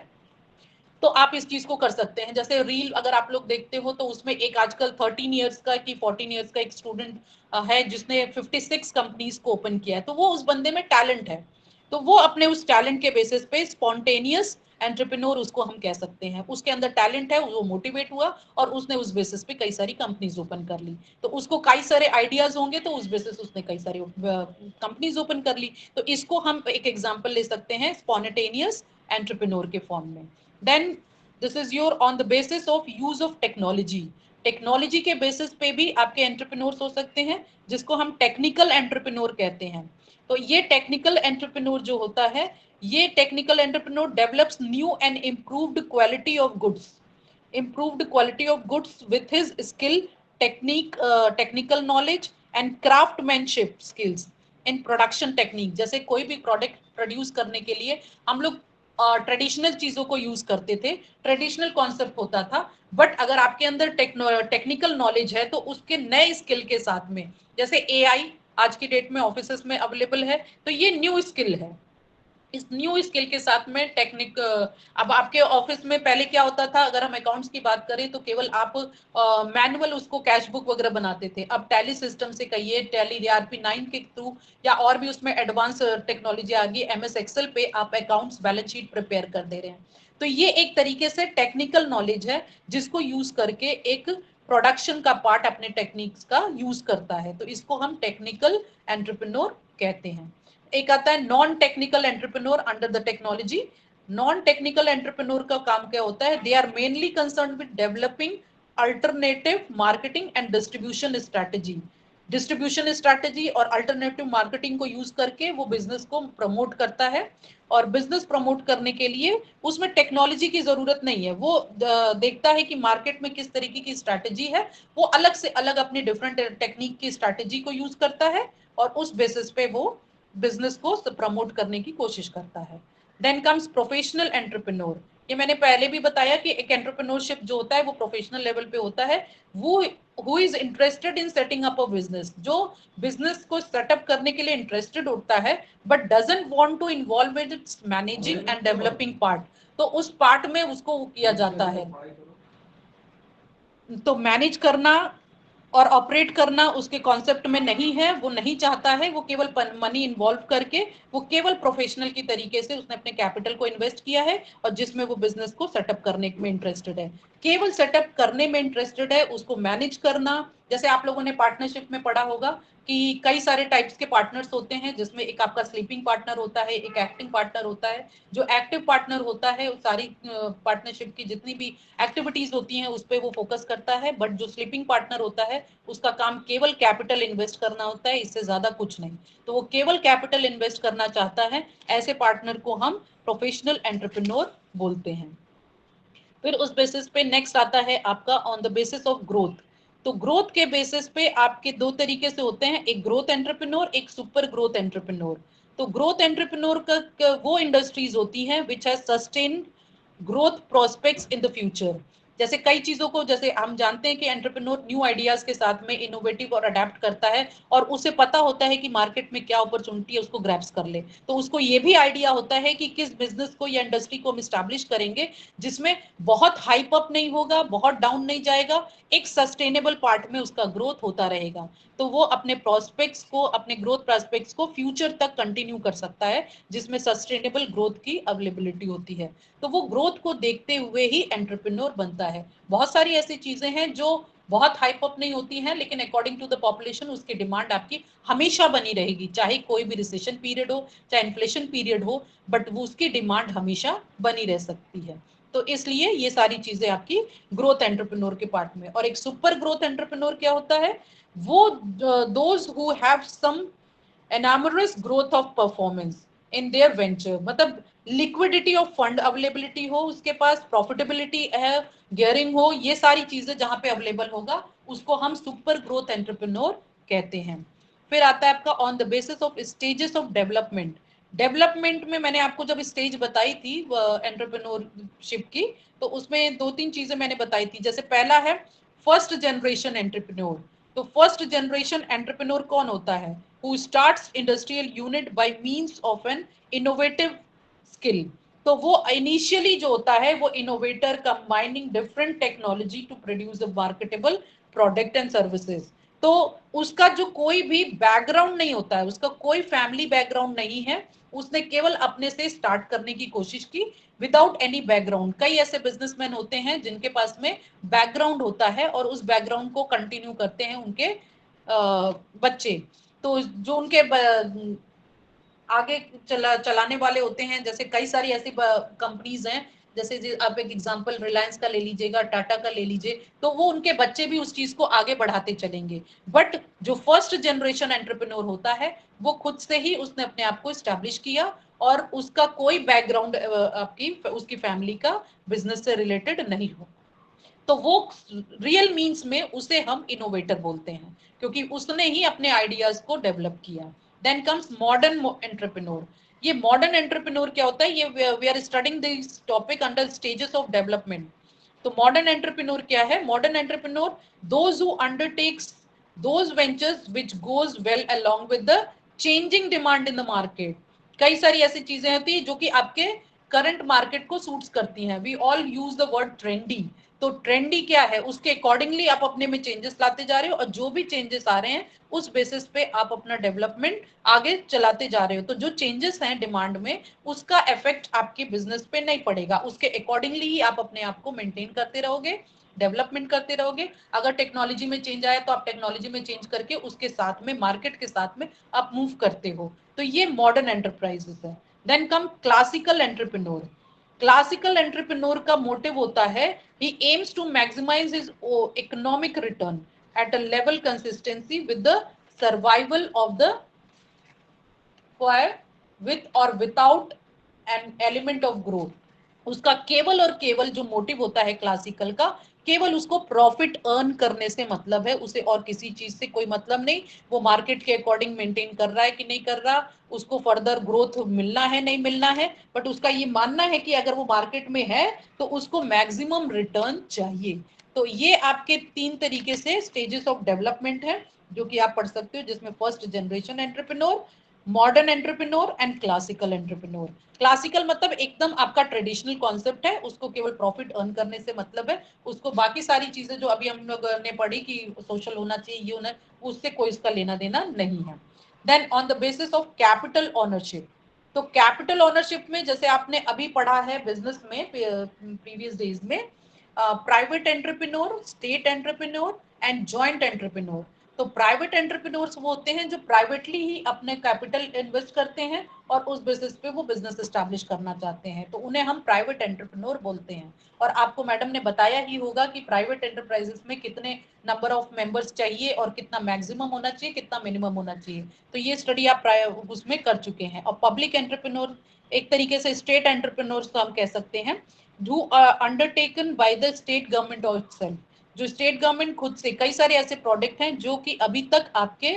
Speaker 1: तो आप इस चीज को कर सकते हैं। जैसे रील अगर आप लोग देखते हो तो उसमें एक आजकल 13 इयर्स का कि 14 इयर्स का एक स्टूडेंट है जिसने 56 कंपनीज को ओपन किया है, तो वो उस बंदे में टैलेंट है। तो वो अपने उस टैलेंट के बेसिस पे स्पॉन्टेनियस एंटरप्रेन्योर उसको हम कह सकते हैं। उसके अंदर टैलेंट है, वो मोटिवेट हुआ और उसने उस बेसिस पे कई सारी कंपनीज ओपन कर ली। तो उसको कई सारे आइडियाज होंगे तो उस बेसिस उसने कई सारी कंपनीज ओपन कर ली। तो इसको हम एक एग्जांपल ले सकते हैं स्पॉन्टेनियस एंटरप्रेन्योर के फॉर्म में। Then this is your on the basis of use of technology. Technology के बेसिस पे भी आपके एंटरप्रेन्योर्स हो सकते हैं जिसको हम टेक्निकल एंटरप्रेन्योर कहते हैं। तो ये टेक्निकल एंटरप्रेन्योर जो होता है, ये technical entrepreneur develops new and improved quality of goods, improved quality of goods with his skill, technical knowledge and craftsmanship skills in production technique। जैसे कोई भी प्रोडक्ट प्रोड्यूस करने के लिए हम लोग ट्रेडिशनल चीजों को यूज करते थे, ट्रेडिशनल कॉन्सेप्ट होता था, बट अगर आपके अंदर टेक्निकल नॉलेज है तो उसके नए स्किल के साथ में, जैसे एआई आज की डेट में ऑफिसेस में अवेलेबल है, तो ये न्यू स्किल है। इस न्यू स्किल के साथ में टेक्निक, अब आपके ऑफिस में पहले क्या होता था, अगर हम अकाउंट्स की बात करें तो केवल आप मैनुअल उसको कैश बुक वगैरह बनाते थे। अब टैली सिस्टम से कहिए, टैली ERP 9 के थ्रू या और भी उसमें एडवांस टेक्नोलॉजी आ गई, MS एक्सेल पे आप अकाउंट्स बैलेंस शीट प्रिपेयर कर दे रहे हैं। तो ये एक तरीके से टेक्निकल नॉलेज है जिसको यूज करके एक प्रोडक्शन का पार्ट अपने टेक्निक्स का यूज करता है, तो इसको हम टेक्निकल एंटरप्रेन्योर कहते हैं। एक आता है non technical entrepreneur under the technology. Non technical entrepreneur का काम क्या होता है, they are mainly concern with developing alternative marketing and distribution strategy. Distribution strategy और अल्टरनेटिव मार्केटिंग को यूज करके वो बिजनेस को प्रमोट करता है, और बिजनेस प्रमोट करने के लिए उसमें टेक्नोलॉजी की जरूरत नहीं है। वो देखता है कि मार्केट में किस तरीके की स्ट्रैटेजी है, वो अलग से अलग अपनी डिफरेंट टेक्निक की स्ट्रैटेजी को यूज करता है और उस बेसिस पे वो बिजनेस को प्रमोट करने की कोशिश करता है। Then comes professional entrepreneur. ये मैंने पहले भी बताया कि एक एंटरप्रेन्योरशिप जो होता है वो प्रोफेशनल लेवल पे होता है। वो who is interested in setting up a business, जो बिजनेस को सेटअप करने के लिए इंटरेस्टेड होता है but doesn't want to involve with its managing and developing part. तो उस पार्ट में उसको किया जाता है, तो मैनेज करना और ऑपरेट करना उसके कॉन्सेप्ट में नहीं है, वो नहीं चाहता है। वो केवल मनी इन्वॉल्व करके, वो केवल प्रोफेशनल की तरीके से उसने अपने कैपिटल को इन्वेस्ट किया है और जिसमें वो बिजनेस को सेटअप करने में इंटरेस्टेड है, केवल सेटअप करने में इंटरेस्टेड है। उसको मैनेज करना, जैसे आप लोगों ने पार्टनरशिप में पढ़ा होगा कि कई सारे टाइप्स के पार्टनर्स होते हैं, जिसमें एक आपका स्लीपिंग पार्टनर होता है, एक एक्टिंग पार्टनर होता है। जो एक्टिव पार्टनर होता है सारी पार्टनरशिप की जितनी भी एक्टिविटीज होती हैं उस पर वो फोकस करता है, बट जो स्लीपिंग पार्टनर होता है उसका काम केवल कैपिटल इन्वेस्ट करना होता है, इससे ज्यादा कुछ नहीं। तो वो केवल कैपिटल इन्वेस्ट करना चाहता है, ऐसे पार्टनर को हम प्रोफेशनल एंटरप्रेन्योर बोलते हैं। फिर उस बेसिस पे नेक्स्ट आता है आपका on the basis of growth. तो ग्रोथ के बेसिस पे आपके दो तरीके से होते हैं, एक ग्रोथ एंटरप्रेन्योर, एक सुपर ग्रोथ एंटरप्रेन्योर। तो ग्रोथ एंटरप्रेन्योर का वो इंडस्ट्रीज होती हैं which has sustain growth prospects in the future. जैसे कई चीजों को, जैसे हम जानते हैं कि एंटरप्रेन्योर न्यू आइडियाज के साथ में इनोवेटिव और अडेप्ट करता है, और उसे पता होता है कि मार्केट में क्या अपॉर्चुनिटी है उसको ग्रैब्स कर ले। तो उसको ये भी आइडिया होता है कि किस बिजनेस को या इंडस्ट्री को हम स्टैब्लिश करेंगे जिसमें बहुत हाइप अप नहीं होगा, बहुत डाउन नहीं जाएगा, एक सस्टेनेबल पार्ट में उसका ग्रोथ होता रहेगा। तो वो अपने प्रोस्पेक्ट्स को, अपने ग्रोथ प्रोस्पेक्ट्स को फ्यूचर तक कंटिन्यू कर सकता है, जिसमें सस्टेनेबल ग्रोथ की अवेलेबिलिटी होती है। तो वो ग्रोथ को देखते हुए ही एंटरप्रेन्योर बनता है। बहुत सारी ऐसी चीजें हैं जो बहुत हाइप अप नहीं होती हैं, लेकिन अकॉर्डिंग टू द पॉपुलेशन उसकी डिमांड आपकी हमेशा बनी रहेगी, चाहे कोई भी रिसेशन पीरियड हो, चाहे इन्फ्लेशन पीरियड हो, बट वो उसकी डिमांड हमेशा बनी रह सकती है। तो इसलिए ये सारी चीजें आपकी ग्रोथ एंटरप्रेन्योर के पार्ट में। और एक सुपर ग्रोथ एंटरप्रेन्योर क्या होता है, वो those who have some enormous growth of performance in their venture, मतलब लिक्विडिटी ऑफ फंड अवेलेबिलिटी हो उसके पास, प्रॉफिटेबिलिटी है, गियरिंग हो, ये सारी चीजें जहां पे अवेलेबल होगा उसको हम सुपर ग्रोथ एंटरप्रेन्योर कहते हैं। फिर आता है आपका on the basis of stages of development. Development में मैंने आपको जब स्टेज बताई थी एंटरप्रेन्योरशिप की, तो उसमें दो तीन चीजें मैंने बताई थी। जैसे पहला है फर्स्ट जनरेशन एंटरप्रेन्योर। तो फर्स्ट जनरेशन एंटरप्रेन्योर कौन होता है, who starts industrial unit by means of an innovative skill। तो वो इनिशियली जो होता है वो innovator combining different technology to produce a marketable product and services. तो उसका जो कोई भी बैकग्राउंड नहीं होता है, उसका कोई फैमिली बैकग्राउंड नहीं है, उसने केवल अपने से स्टार्ट करने की कोशिश की विदाउट एनी बैकग्राउंड। कई ऐसे बिजनेसमैन होते हैं जिनके पास में बैकग्राउंड होता है और उस बैकग्राउंड को कंटिन्यू करते हैं उनके बच्चे। तो जो उनके आगे चलाने वाले होते हैं, जैसे कई सारी ऐसी कंपनीज हैं, जैसे आप एक एग्जांपल रिलायंस का ले लीजिएगा, टाटा का ले लीजिए, तो वो उनके बच्चे भी उस चीज को आगे बढ़ाते चलेंगे। बट जो फर्स्ट जनरेशन एंटरप्रेन्योर होता है वो खुद से ही उसने अपने आप को स्टैब्लिश किया और उसका कोई बैकग्राउंड आपकी उसकी फैमिली का बिजनेस से रिलेटेड नहीं हो, तो वो रियल मीन्स में उसे हम इनोवेटर बोलते हैं, क्योंकि उसने ही अपने आइडियाज को डेवलप किया। Then comes modern entrepreneur. ये मॉडर्न एंटरप्रेन्योर क्या होता है, ये we are studying this topic under stages of development. तो मॉडर्न एंटरप्रेन्योर क्या है, modern entrepreneur those who undertakes those ventures which goes well along with the changing demand in the market। कई सारी ऐसी चीजें होती है जो कि आपके करंट मार्केट को सूट्स करती हैं। We all use the word trendy, तो ट्रेंडी क्या है, उसके अकॉर्डिंगली आप अपने में चेंजेस लाते जा रहे हो, और जो भी चेंजेस आ रहे हैं उस बेसिस पे आप अपना डेवलपमेंट आगे चलाते जा रहे हो। तो जो चेंजेस हैं डिमांड में, उसका इफेक्ट आपके बिजनेस पे नहीं पड़ेगा, उसके अकॉर्डिंगली ही आप अपने आप को मेंटेन करते रहोगे, डेवलपमेंट करते रहोगे। अगर टेक्नोलॉजी में चेंज आया तो आप टेक्नोलॉजी में चेंज करके उसके साथ में, मार्केट के साथ में आप मूव करते हो। तो ये मॉडर्न एंटरप्राइजेस है। Then come classical entrepreneur. Classical entrepreneur का मोटिव होता है, he aims to maximize his economic return at a level consistency with the survival of the fire, with or without an element of growth। उसका केवल और केवल जो motive होता है क्लासिकल का, केवल उसको प्रॉफिट अर्न करने से मतलब है, उसे और किसी चीज से कोई मतलब नहीं। वो मार्केट के अकॉर्डिंग मेंटेन कर रहा है कि नहीं कर रहा, उसको फर्दर ग्रोथ मिलना है नहीं मिलना है, बट उसका ये मानना है कि अगर वो मार्केट में है तो उसको मैक्सिमम रिटर्न चाहिए। तो ये आपके 3 तरीके से स्टेजेस ऑफ डेवलपमेंट है जो कि आप पढ़ सकते हो, जिसमें first generation entrepreneur, modern entrepreneur and classical entrepreneur. Classical मतलब एकदम आपका ट्रेडिशनल कॉन्सेप्ट है, उसको केवल प्रॉफिट अर्न करने से मतलब है, उसको बाकी सारी चीजें जो अभी हम लोग ने पढ़ी कि सोशल होना चाहिए, ये होना, उससे कोई इसका लेना देना नहीं है। Then on the basis of capital ownership, तो कैपिटल ओनरशिप में जैसे आपने अभी पढ़ा है बिजनेस में प्रीवियस डेज में, private entrepreneur, state entrepreneur and joint entrepreneur. तो प्राइवेट एंटरप्रेन्योर्स वो होते हैं जो प्राइवेटली ही अपने कैपिटल इन्वेस्ट करते हैं और उस बेसिस पे वो बिजनेस एस्टैब्लिश करना चाहते हैं, तो उन्हें हम प्राइवेट एंटरप्रेन्योर बोलते हैं। और आपको मैडम ने बताया ही होगा कि प्राइवेट एंटरप्राइजेस में कितने नंबर ऑफ मेंबर्स चाहिए और कितना मैक्सिमम होना चाहिए, कितना मिनिमम होना चाहिए, तो ये स्टडी आप उसमें कर चुके हैं। और पब्लिक एंटरप्रेन्योर एक तरीके से स्टेट एंटरप्रेन्योर्स तो हम कह सकते हैं, who are undertaken by the state government itself। जो स्टेट गवर्नमेंट खुद से, कई सारे ऐसे प्रोडक्ट हैं जो कि अभी तक आपके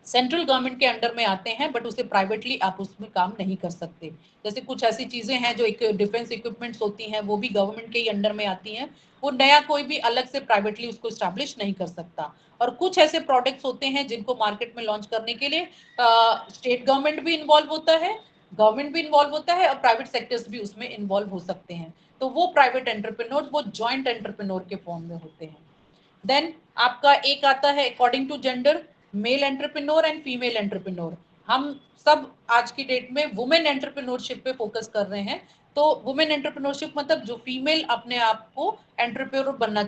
Speaker 1: सेंट्रल गवर्नमेंट के अंडर में आते हैं, बट उसे प्राइवेटली आप उसमें काम नहीं कर सकते। जैसे कुछ ऐसी चीजें हैं जो एक डिफेंस इक्विपमेंट्स होती हैं, वो भी गवर्नमेंट के ही अंडर में आती हैं, वो नया कोई भी अलग से प्राइवेटली उसको स्टैब्लिश नहीं कर सकता। और कुछ ऐसे प्रोडक्ट्स होते हैं जिनको मार्केट में लॉन्च करने के लिए स्टेट गवर्नमेंट भी इन्वॉल्व होता है, गवर्नमेंट भी इन्वॉल्व होता है, और प्राइवेट सेक्टर्स भी उसमें इन्वॉल्व हो सकते हैं। तो वो प्राइवेट एंटरप्रेन्योर, वो जॉइंट एंटरप्रेन्योर के फॉर्म में होते हैं। देन आपका एक आता है according to gender, male entrepreneur and female entrepreneur. हम सब आज की डेट में वुमेन एंटरप्रेन्योरशिप पे फोकस कर रहे हैं। तो वुमेन एंटरप्रेन्योरशिप मतलब जो फीमेल अपने आप को एंटरप्रेन्योर बनना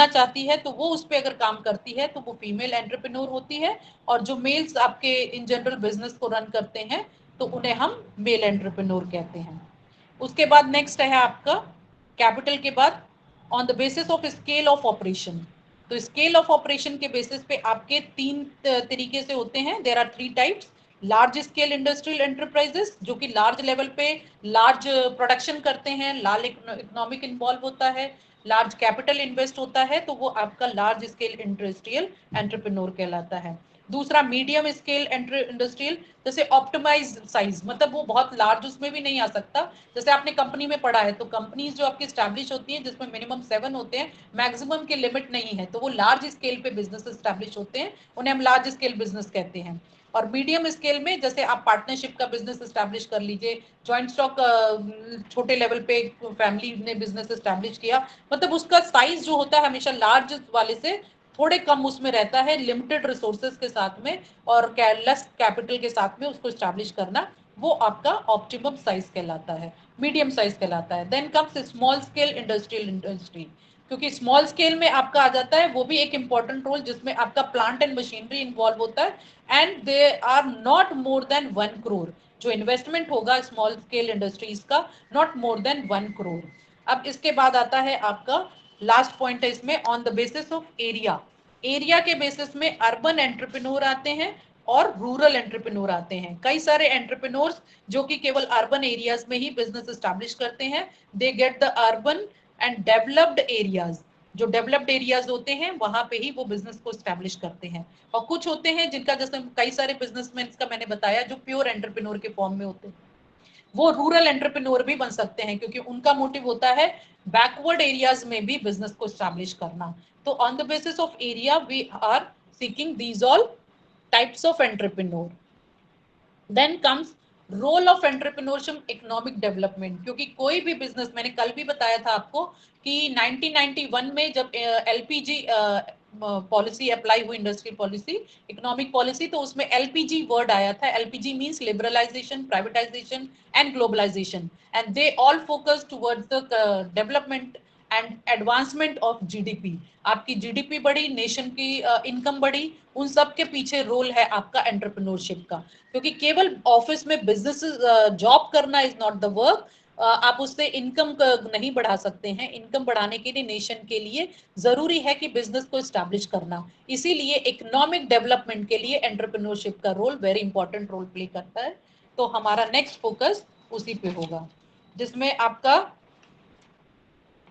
Speaker 1: चाहती है, तो वो उस पर अगर काम करती है तो वो फीमेल एंटरप्रेन्योर होती है। और जो मेल्स आपके इन जनरल बिजनेस को रन करते हैं तो उन्हें हम मेल एंटरप्रेन्योर कहते हैं। उसके बाद नेक्स्ट है आपका कैपिटल के बाद on the basis of scale of operation. तो स्केल ऑफ ऑपरेशन के बेसिस पे आपके 3 तरीके से होते हैं, there are 3 types. Large scale industrial enterprises जो कि लार्ज लेवल पे लार्ज प्रोडक्शन करते हैं, लार्ज इकोनॉमिक इन्वॉल्व होता है, लार्ज कैपिटल इन्वेस्ट होता है, तो वो आपका लार्ज स्केल इंडस्ट्रियल एंटरप्रेन्योर कहलाता है। दूसरा मीडियम स्केल इंडस्ट्रियल, जैसे ऑप्टिमाइज साइज, मतलब वो बहुत लार्ज उसमें भी नहीं आ सकता। जैसे आपने कंपनी में पढ़ा है, तो कंपनीज जो आपकी स्टैब्लिश होती हैं जिसमें मिनिमम 7 होते हैं, मैक्सिमम की लिमिट नहीं है, तो वो लार्ज स्केल पे बिजनेस स्टैब्लिश होते हैं, उन्हें हम लार्ज स्केल बिजनेस कहते हैं। और मीडियम स्केल में जैसे आप पार्टनरशिप का बिजनेस स्टैब्लिश कर लीजिए, जॉइंट स्टॉक छोटे लेवल पे फैमिली ने बिजनेस स्टैब्लिश किया, मतलब उसका साइज जो होता है हमेशा लार्ज वाले से थोड़े कम उसमें रहता है, लिमिटेड रिसोर्सेज के साथ में और लेस कैपिटल के साथ में उसको स्टैब्लिश करना, वो आपका ऑप्टिमम साइज कहलाता है, मीडियम साइज कहलाता है। Then comes small scale industrial industry, क्योंकि स्मॉल स्केल में आपका आ जाता है वो भी एक इंपॉर्टेंट रोल, जिसमें आपका प्लांट एंड मशीनरी इन्वॉल्व होता है and they are not more than 1 crore. जो इन्वेस्टमेंट होगा स्मॉल स्केल इंडस्ट्रीज का, नॉट मोर देन 1 करोड़। अब इसके बाद आता है आपका लास्ट पॉइंट है इसमें, on the basis of area. Area के बेसिस में अर्बन एंटरप्रेन्योर आते हैं और रूरल एंटरप्रेन्योर आते हैं। कई सारे एंटरप्रेन्योर्स जो कि केवल अर्बन एरियाज में ही बिजनेस एस्टैब्लिश करते हैं, they get the urban and developed areas. जो डेवलप्ड एरियाज होते हैं वहां पे ही वो बिजनेस को एस्टैब्लिश करते हैं। और कुछ होते हैं जिनका, जैसे कई सारे बिजनेसमैन का मैंने बताया, जो प्योर एंटरप्रेन्योर के फॉर्म में होते हैं, वो रूरल एंटरप्रेन्योर भी बन सकते हैं, क्योंकि उनका मोटिव होता है बैकवर्ड एरियाज में भी बिजनेस को एस्टैब्लिश करना। तो on the basis of area we are seeking these all types of entrepreneur. Then comes role of entrepreneurship economic development, क्योंकि कोई भी बिजनेस, मैंने कल भी बताया था आपको कि 1991 में जब एलपीजी पॉलिसी अप्लाई हुई, इंडस्ट्रियल पॉलिसी, इकोनॉमिक पॉलिसी, तो उसमें एलपीजी वर्ड आया था। LPG means liberalisation, privatisation and globalisation, and they all focus towards the development and advancement of GDP. आपकी जीडीपी बढ़ी, नेशन की इनकम बढ़ी, उन सब के पीछे रोल है आपका एंटरप्रेन्योरशिप का। क्योंकि केवल ऑफिस में बिजनेस जॉब करना इज नॉट द वर्क, आप उससे इनकम नहीं बढ़ा सकते हैं। इनकम बढ़ाने के लिए, नेशन के लिए जरूरी है कि बिजनेस को स्टैब्लिश करना। इसीलिए इकोनॉमिक डेवलपमेंट के लिए एंटरप्रेन्योरशिप का role very important role play करता है। तो हमारा नेक्स्ट फोकस उसी पे होगा, जिसमें आपका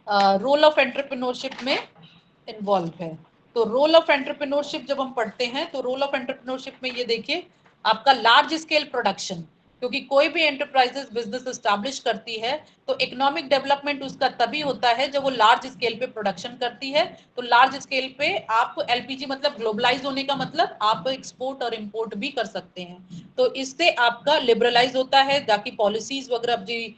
Speaker 1: रोल ऑफ एंटरप्रेन्योरशिप में इन्वॉल्व है। तो रोल ऑफ एंटरप्रेन्योरशिप जब हम पढ़ते हैं, तो रोल ऑफ एंटरप्रेन्योरशिप में ये देखिए आपका लार्ज स्केल प्रोडक्शन, क्योंकि कोई भी एंटरप्राइजेस बिजनेस एस्टैब्लिश करती है तो इकोनॉमिक डेवलपमेंट उसका तभी होता है जब वो लार्ज स्केल पे प्रोडक्शन करती है। तो लार्ज स्केल पे आप एलपीजी मतलब ग्लोबलाइज होने का मतलब आप एक्सपोर्ट और इंपोर्ट भी कर सकते हैं। तो इससे आपका लिबरलाइज होता है, ताकि पॉलिसीज वगैरह जी,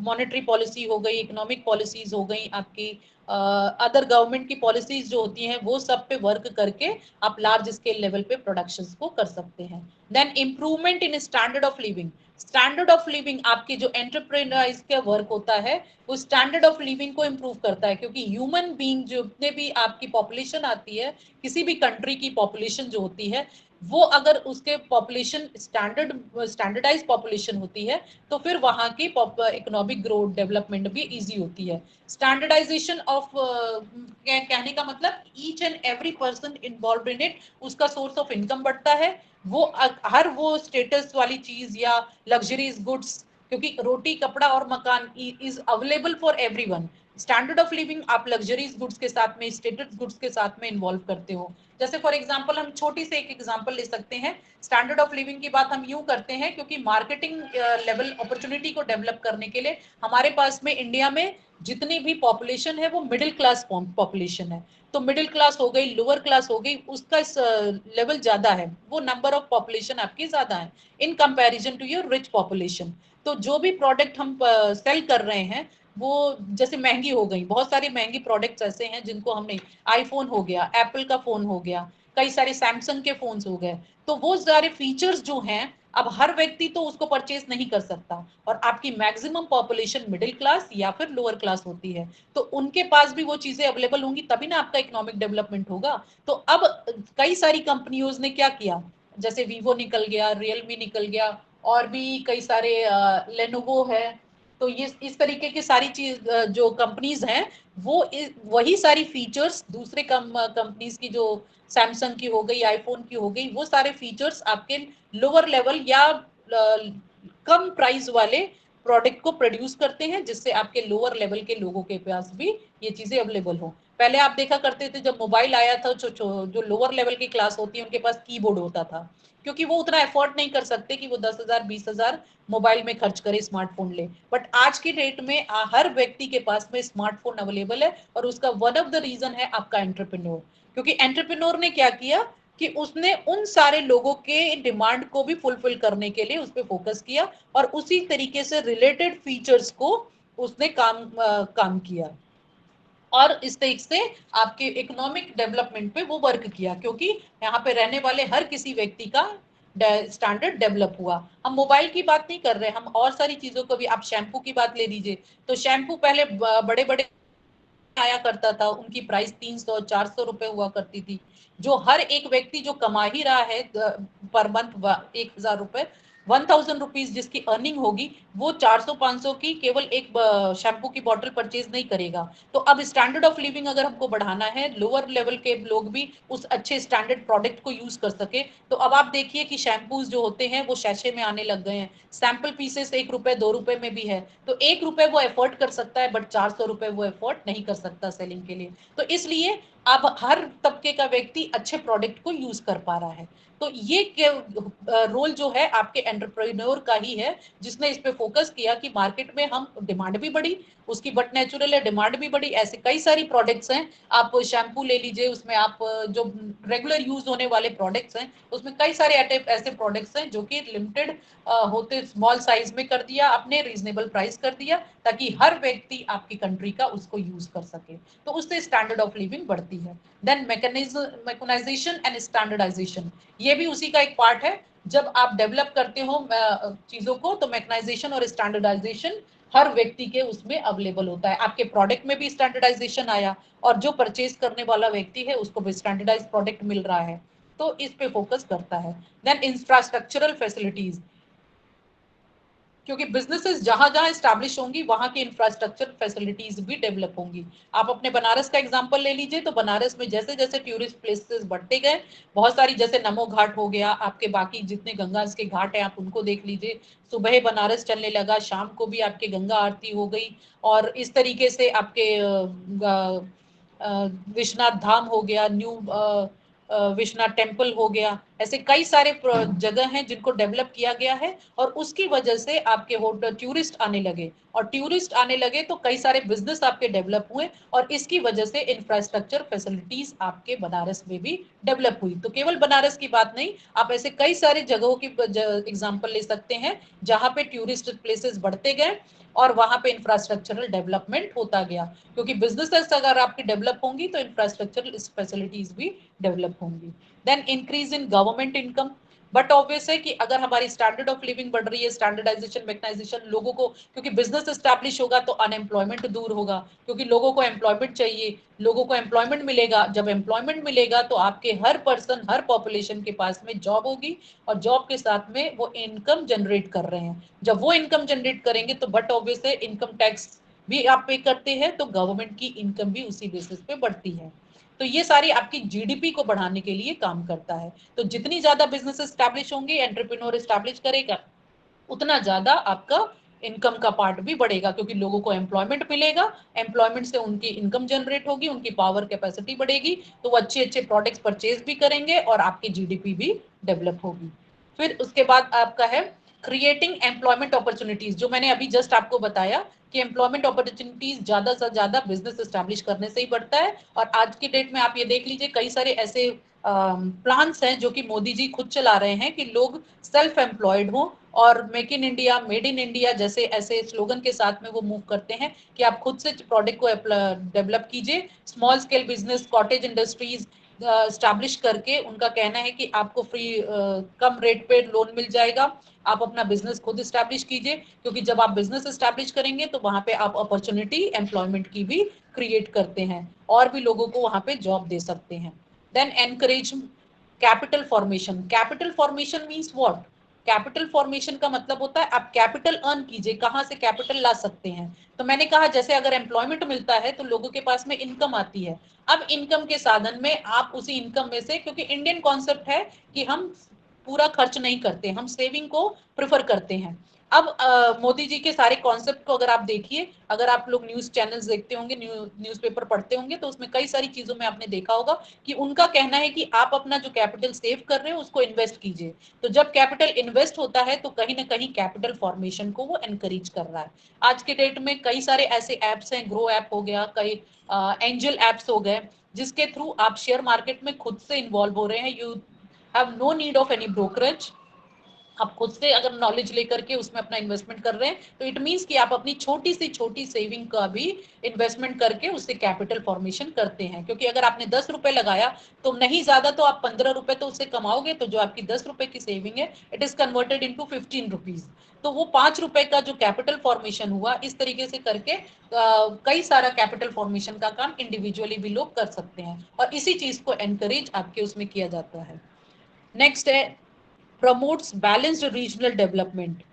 Speaker 1: मॉनेटरी पॉलिसी हो गई, इकोनॉमिक पॉलिसीज हो गई, आपकी अदर गवर्नमेंट की पॉलिसीज जो होती हैं, वो सब पे वर्क करके आप लार्ज स्केल लेवल पे प्रोडक्शंस को कर सकते हैं। Then improvement in standard of living. Standard of living आपकी जो एंटरप्रेन्योर्स का वर्क होता है, वो स्टैंडर्ड ऑफ लिविंग को इम्प्रूव करता है। क्योंकि ह्यूमन बीइंग जितने भी आपकी पॉपुलेशन आती है, किसी भी कंट्री की पॉपुलेशन जो होती है, वो अगर उसके पॉपुलेशन स्टैंडर्डाइज पॉपुलेशन होती है, तो फिर वहां की इकोनॉमिक ग्रोथ डेवलपमेंट भी इजी होती है। स्टैंडर्डाइजेशन ऑफ कहने का मतलब each and every person involve in it, उसका सोर्स ऑफ इनकम बढ़ता है। वो हर वो स्टेटस वाली चीज या लग्जरीज गुड्स, क्योंकि रोटी कपड़ा और मकान is available for everyone. Standard of living आप लग्जरीज गुड्स के साथ में, स्टेटस गुड्स के साथ में इन्वॉल्व करते हो। जैसे फॉर एग्जांपल हम छोटी से एक एग्जांपल ले सकते हैं। स्टैंडर्ड ऑफ लिविंग की बात हम यूं करते हैं, क्योंकि मार्केटिंग लेवल अपॉर्चुनिटी को डेवलप करने के लिए हमारे पास में इंडिया में जितनी भी पॉपुलेशन है वो मिडिल क्लास पॉपुलेशन है। तो मिडिल क्लास हो गई, लोअर क्लास हो गई, उसका लेवल ज्यादा है, वो नंबर ऑफ पॉपुलेशन आपकी ज्यादा है in comparison to your rich population. तो जो भी प्रोडक्ट हम सेल कर रहे हैं, वो जैसे महंगी हो गई, बहुत सारी महंगी प्रोडक्ट्स ऐसे हैं जिनको हमने, आईफोन हो गया, एप्पल का फोन हो गया, कई सारे सैमसंग के फोन्स हो गए, तो वो सारे फीचर्स जो हैं, अब हर व्यक्ति तो उसको परचेज नहीं कर सकता। और आपकी मैक्सिमम पॉपुलेशन मिडिल क्लास या फिर लोअर क्लास होती है, तो उनके पास भी वो चीजें अवेलेबल होंगी, तभी ना आपका इकोनॉमिक डेवलपमेंट होगा। तो अब कई सारी कंपनियों ने क्या किया, जैसे वीवो निकल गया, रियलमी निकल गया, और भी कई सारे, लेनोवो है। तो ये इस तरीके की सारी चीज जो कंपनीज हैं, वो वही सारी फीचर्स दूसरे कंपनीज की, जो सैमसंग की हो गई, आईफोन की हो गई, वो सारे फीचर्स आपके लोअर लेवल या कम प्राइस वाले प्रोडक्ट को प्रोड्यूस करते हैं, जिससे आपके लोअर लेवल के लोगों के पास भी ये चीजें अवेलेबल हो। पहले आप देखा करते थे जब मोबाइल आया था, जो लोअर लेवल की क्लास होती है उनके पास कीबोर्ड होता था, क्योंकि वो उतना एफोर्ड नहीं कर सकते कि वो 10,000 20,000 मोबाइल में खर्च करे, स्मार्टफोन ले। बट आज की डेट में हर व्यक्ति के पास में स्मार्टफोन अवेलेबल है, और उसका वन ऑफ द रीजन है आपका एंटरप्रेन्योर। क्योंकि एंटरप्रेन्योर ने क्या किया कि उसने उन सारे लोगों के डिमांड को भी फुलफिल करने के लिए उस पर फोकस किया, और उसी तरीके से रिलेटेड फीचर्स को उसने काम किया, और इस तरीके से आपके इकोनॉमिक डेवलपमेंट पे वो वर्क किया, क्योंकि यहाँ पे रहने वाले हर किसी व्यक्ति का स्टैंडर्ड डेवलप हुआ। हम मोबाइल की बात नहीं कर रहे, हम और सारी चीजों को भी, आप शैम्पू की बात ले लीजिए, तो शैम्पू पहले बड़े बड़े आया करता था, उनकी प्राइस 300 400 रुपए हुआ करती थी। जो हर एक व्यक्ति जो कमा ही रहा है पर मंथ 1,000 रुपए, 1,000 रुपीज जिसकी अर्निंग होगी, वो 400 500 की केवल एक शैम्पू की बोतल परचेज नहीं करेगा। तो अब स्टैंडर्ड ऑफ लिविंग अगर हमको बढ़ाना है, लोअर लेवल के लोग भी उस अच्छे स्टैंडर्ड प्रोडक्ट को यूज कर सके, तो अब आप देखिए कि शैम्पूज जो होते हैं वो शैशे में आने लग गए हैं, सैंपल पीसेस 1 रुपए 2 रुपए में भी है। तो 1 रुपए वो एफोर्ड कर सकता है, बट 400 रुपए वो एफोर्ड नहीं कर सकता सेलिंग के लिए। तो इसलिए अब हर तबके का व्यक्ति अच्छे प्रोडक्ट को यूज कर पा रहा है। तो ये रोल जो है आपके एंटरप्रेन्योर का ही है, जिसने इस पे फोकस किया कि मार्केट में हम डिमांड भी बढ़ी, उसकी बट नेचुरल है, डिमांड भी बढ़ी। ऐसे कई सारी प्रोडक्ट्स हैं, आप शैम्पू ले लीजिए, उसमें आप जो रेगुलर यूज होने वाले प्रोडक्ट्स हैं उसमें कई सारे ऐसे प्रोडक्ट्स हैं जो कि लिमिटेड होते स्मॉल साइज में कर दिया आपने, रीजनेबल प्राइस कर दिया, ताकि हर व्यक्ति आपकी कंट्री का उसको यूज कर सके, तो उससे स्टैंडर्ड ऑफ लिविंग बढ़ती है। देन मैकेनाइजेशन एंड स्टैंडर्डाइजेशन, ये भी उसी का एक पार्ट है। जब आप डेवलप करते हो चीजों को, तो मैकेनाइजेशन और स्टैंडर्डाइजेशन हर व्यक्ति के उसमें अवेलेबल होता है। आपके प्रोडक्ट में भी स्टैंडर्डाइजेशन आया और जो परचेज करने वाला व्यक्ति है उसको भी स्टैंडर्डाइज प्रोडक्ट मिल रहा है, तो इस पे फोकस करता है। देन इंफ्रास्ट्रक्चरल फैसिलिटीज, क्योंकि बिजनेसेस जहां जहां स्टैब्लिश होंगी वहां की इंफ्रास्ट्रक्चर फैसिलिटीज भी डेवलप होंगी। आप अपने बनारस का एग्जांपल ले लीजिए, तो बनारस में जैसे जैसे टूरिस्ट प्लेसेस बढ़ते गए, बहुत सारी, जैसे नमो घाट हो गया, आपके बाकी जितने गंगा के घाट है आप उनको देख लीजिए, सुबह बनारस चलने लगा, शाम को भी आपके गंगा आरती हो गई, और इस तरीके से आपके विश्वनाथ धाम हो गया, न्यू विश्वनाथ टेम्पल हो गया, ऐसे कई सारे जगह हैं जिनको डेवलप किया गया है, और उसकी वजह से आपके होटल टूरिस्ट आने लगे, और टूरिस्ट आने लगे तो कई सारे बिजनेस आपके डेवलप हुए, और इसकी वजह से इंफ्रास्ट्रक्चर फैसिलिटीज आपके बनारस में भी डेवलप हुई। तो केवल बनारस की बात नहीं, आप ऐसे कई सारे जगहों की एग्जांपल ले सकते हैं जहां पे टूरिस्ट प्लेसेस बढ़ते गए और वहां पे इंफ्रास्ट्रक्चरल डेवलपमेंट होता गया, क्योंकि बिजनेसेस अगर आपकी डेवलप होंगी तो इंफ्रास्ट्रक्चरल फैसिलिटीज भी डेवलप होंगी। Then increase in government income, but obvious है कि अगर हमारी स्टैंडर्ड ऑफ लिविंग बढ़ रही है, स्टैंडर्डाइजेशन मैकेनाइजेशन, लोगों को, क्योंकि बिजनेस एस्टैब्लिश होगा तो अनएम्प्लॉयमेंट दूर होगा, क्योंकि लोगों को एम्प्लॉयमेंट चाहिए, लोगों को एम्प्लॉयमेंट मिलेगा, जब एम्प्लॉयमेंट मिलेगा तो आपके हर पर्सन, हर पॉपुलेशन के पास में जॉब होगी, और जॉब के साथ में वो इनकम जनरेट कर रहे हैं, जब वो इनकम जनरेट करेंगे तो बट ऑब्वियस है इनकम टैक्स भी आप पे करते हैं, तो गवर्नमेंट की इनकम भी उसी बेसिस पे बढ़ती है। तो ये सारी आपकी जीडीपी को बढ़ाने के लिए काम करता है। तो जितनी ज्यादा बिजनेस एस्टैब्लिश होंगे, एंटरप्रेन्योर एस्टैब्लिश करेगा, उतना ज्यादा आपका इनकम का पार्ट भी बढ़ेगा, क्योंकि लोगों को एम्प्लॉयमेंट मिलेगा, एम्प्लॉयमेंट से उनकी इनकम जनरेट होगी, उनकी पावर कैपेसिटी बढ़ेगी, तो वो अच्छे अच्छे प्रोडक्ट्स परचेज भी करेंगे और आपकी जीडीपी भी डेवलप होगी। फिर उसके बाद आपका है क्रिएटिंग एम्प्लॉयमेंट अपॉर्चुनिटीज, जो मैंने अभी जस्ट आपको बताया कि एम्प्लॉयमेंट अपॉर्चुनिटीज ज्यादा से ज्यादा बिजनेस एस्टैब्लिश करने से ही बढ़ता है। और आज के डेट में आप ये देख लीजिए, कई सारे ऐसे प्लान्स हैं जो कि मोदी जी खुद चला रहे हैं कि लोग सेल्फ एम्प्लॉयड हो, और make in India, made in India जैसे ऐसे स्लोगन के साथ में वो मूव करते हैं कि आप खुद से प्रोडक्ट को डेवलप कीजिए। Small scale business, cottage industries establish करके उनका कहना है कि आपको फ्री कम रेट पे लोन मिल जाएगा, आप अपना बिजनेस खुद स्टैब्लिश कीजिए, क्योंकि जब आप बिजनेस स्टैब्लिश करेंगे तो वहां पे आप अपॉर्चुनिटी एम्प्लॉयमेंट की भी क्रिएट करते हैं, और भी लोगों को वहां पे जॉब दे सकते हैं। Then encourage capital formation. Capital formation means what? Capital formation का मतलब होता है आप कैपिटल अर्न कीजिए, कहां से कैपिटल ला सकते हैं। तो मैंने कहा जैसे अगर एम्प्लॉयमेंट मिलता है तो लोगों के पास में इनकम आती है, अब इनकम के साधन में आप उसी इनकम में से, क्योंकि इंडियन कॉन्सेप्ट है कि हम पूरा खर्च नहीं करते, हम सेविंग को प्रेफर करते हैं। अब मोदी जी के सारे कॉन्सेप्ट को अगर आप देखिए, अगर आप लोग न्यूज चैनल्स देखते होंगे, न्यूज़पेपर पढ़ते होंगे, तो उसमें कई सारी चीजों में आपने देखा होगा कि उनका कहना है कि आप अपना जो कैपिटल सेव कर रहे हो उसको इन्वेस्ट कीजिए। तो जब कैपिटल इन्वेस्ट होता है तो कहीं ना कहीं कैपिटल फॉर्मेशन को वो एनकरेज कर रहा है। आज के डेट में कई सारे ऐसे एप्स हैं, ग्रो ऐप हो गया, कई एंजल एप्स हो गए, जिसके थ्रू आप शेयर मार्केट में खुद से इन्वॉल्व हो रहे हैं। You have no need of any brokerage, आप खुद से अगर नॉलेज लेकर के उसमें अपना इन्वेस्टमेंट कर रहे हैं, तो इट मींस कि आप अपनी छोटी से छोटी सेविंग का भी इन्वेस्टमेंट करके उससे कैपिटल फॉर्मेशन करते हैं। क्योंकि अगर आपने 10 रुपए लगाया तो नहीं ज्यादा तो आप 15 रुपए तो उससे कमाओगे, तो जो आपकी 10 रुपए की सेविंग है it is converted into 15 rupees, तो वो 5 रुपए का जो कैपिटल फॉर्मेशन हुआ, इस तरीके से करके कई सारा कैपिटल फॉर्मेशन का काम इंडिविजुअली भी लोग कर सकते हैं, और इसी चीज को एनकरेज आपके उसमें किया जाता है। नेक्स्ट है प्रमोट्स बैलेंस्ड रीजनल डेवलपमेंट।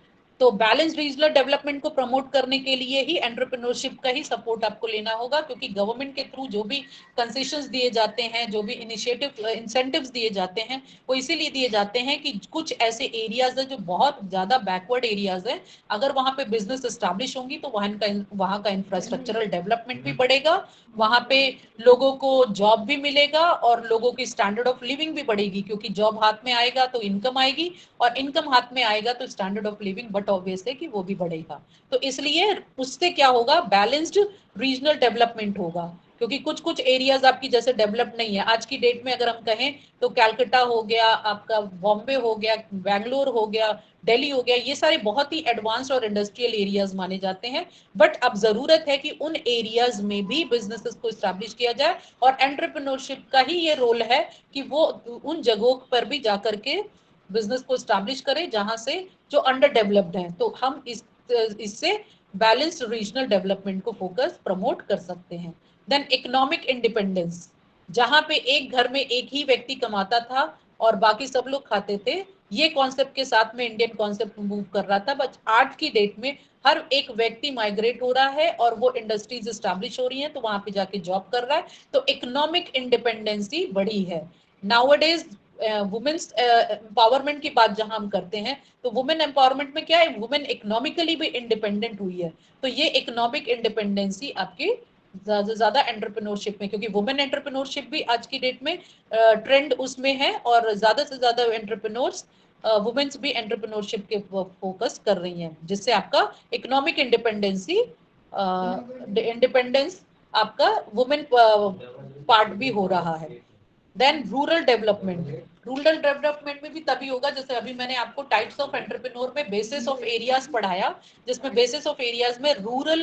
Speaker 1: तो बैलेंस रीजनल डेवलपमेंट को प्रमोट करने के लिए ही एंटरप्रेन्योरशिप का ही सपोर्ट आपको लेना होगा, क्योंकि गवर्नमेंट के थ्रू जो भी कंसेशंस दिए जाते हैं, जो भी इनिशिएटिव इंसेंटिव्स दिए जाते हैं, वो इसीलिए दिए जाते हैं कि कुछ ऐसे एरियाज है जो बहुत ज्यादा बैकवर्ड एरियाज है, अगर वहां पे बिजनेस एस्टैब्लिश होंगी तो वहां का इंफ्रास्ट्रक्चरल डेवलपमेंट भी बढ़ेगा, वहां पे लोगों को जॉब भी मिलेगा और लोगों की स्टैंडर्ड ऑफ लिविंग भी बढ़ेगी, क्योंकि जॉब हाथ में आएगा तो इनकम आएगी, और इनकम हाथ में आएगा तो स्टैंडर्ड ऑफ लिविंग बढ़ बट ऑब्वियस है कि वो भी बढ़ेगा। तो इसलिए उससे क्या होगा, बैलेंस्ड रीजनल डेवलपमेंट होगा, क्योंकि कुछ कुछ एरियाज आपकी जैसे डेवलप नहीं है आज की डेट में। अगर हम कहें तो कैलकाटा हो गया, आपका बॉम्बे हो गया, बैंगलोर हो गया, दिल्ली हो गया, ये सारे बहुत ही एडवांस्ड और इंडस्ट्रियल एरियाज माने जाते हैं। बट अब जरूरत है कि उन एरियाज में भी बिजनेसेस को स्टैब्लिश किया जाए, और एंटरप्रेन्योरशिप का ही ये रोल है कि वो उन जगहों पर भी जाकर के बिजनेस को स्टैब्लिश करे जहां से जो अंडर डेवलप्ड है। तो हम इससे बैलेंस्ड रीजनल डेवलपमेंट को फोकस प्रमोट कर सकते हैं। देन इकोनॉमिक इंडिपेंडेंस, जहां पे एक घर में एक ही व्यक्ति कमाता था और बाकी सब लोग खाते थे, ये कॉन्सेप्ट के साथ में इंडियन कॉन्सेप्ट मूव कर रहा था। बट आज की डेट में हर एक व्यक्ति माइग्रेट हो रहा है और वो इंडस्ट्रीज स्टैब्लिश हो रही हैं, तो वहां पे जाके जॉब कर रहा है, तो इकोनॉमिक इंडिपेंडेंसी बढ़ी है। नाउअडेज वुमेन्स एम्पावरमेंट की बात जहां हम करते हैं, तो वुमेन एम्पावरमेंट में क्या है, वुमेन इकोनॉमिकली भी इंडिपेंडेंट हुई है। तो ये इकोनॉमिक इंडिपेंडेंसी आपकी ज्यादा ज्यादा एंटरप्रेन्योरशिप में, क्योंकि वुमेन एंटरप्रेन्योरशिप भी आज की डेट में ट्रेंड उसमें है, और ज्यादा से ज्यादा एंटरप्रेन्योर्स वुमेन्स भी एंटरप्रेन्योरशिप के फोकस कर रही हैं, जिससे आपका इकोनॉमिक इंडिपेंडेंसी इंडिपेंडेंस आपका वुमेन पार्ट भी हो रहा है। Then rural development, rural development में भी तभी होगा, जैसे अभी मैंने आपको टाइप्स ऑफ एंटरप्रेन्योर में बेसिस ऑफ एरियाज पढ़ाया, जिसमें बेसिस ऑफ एरियाज में रूरल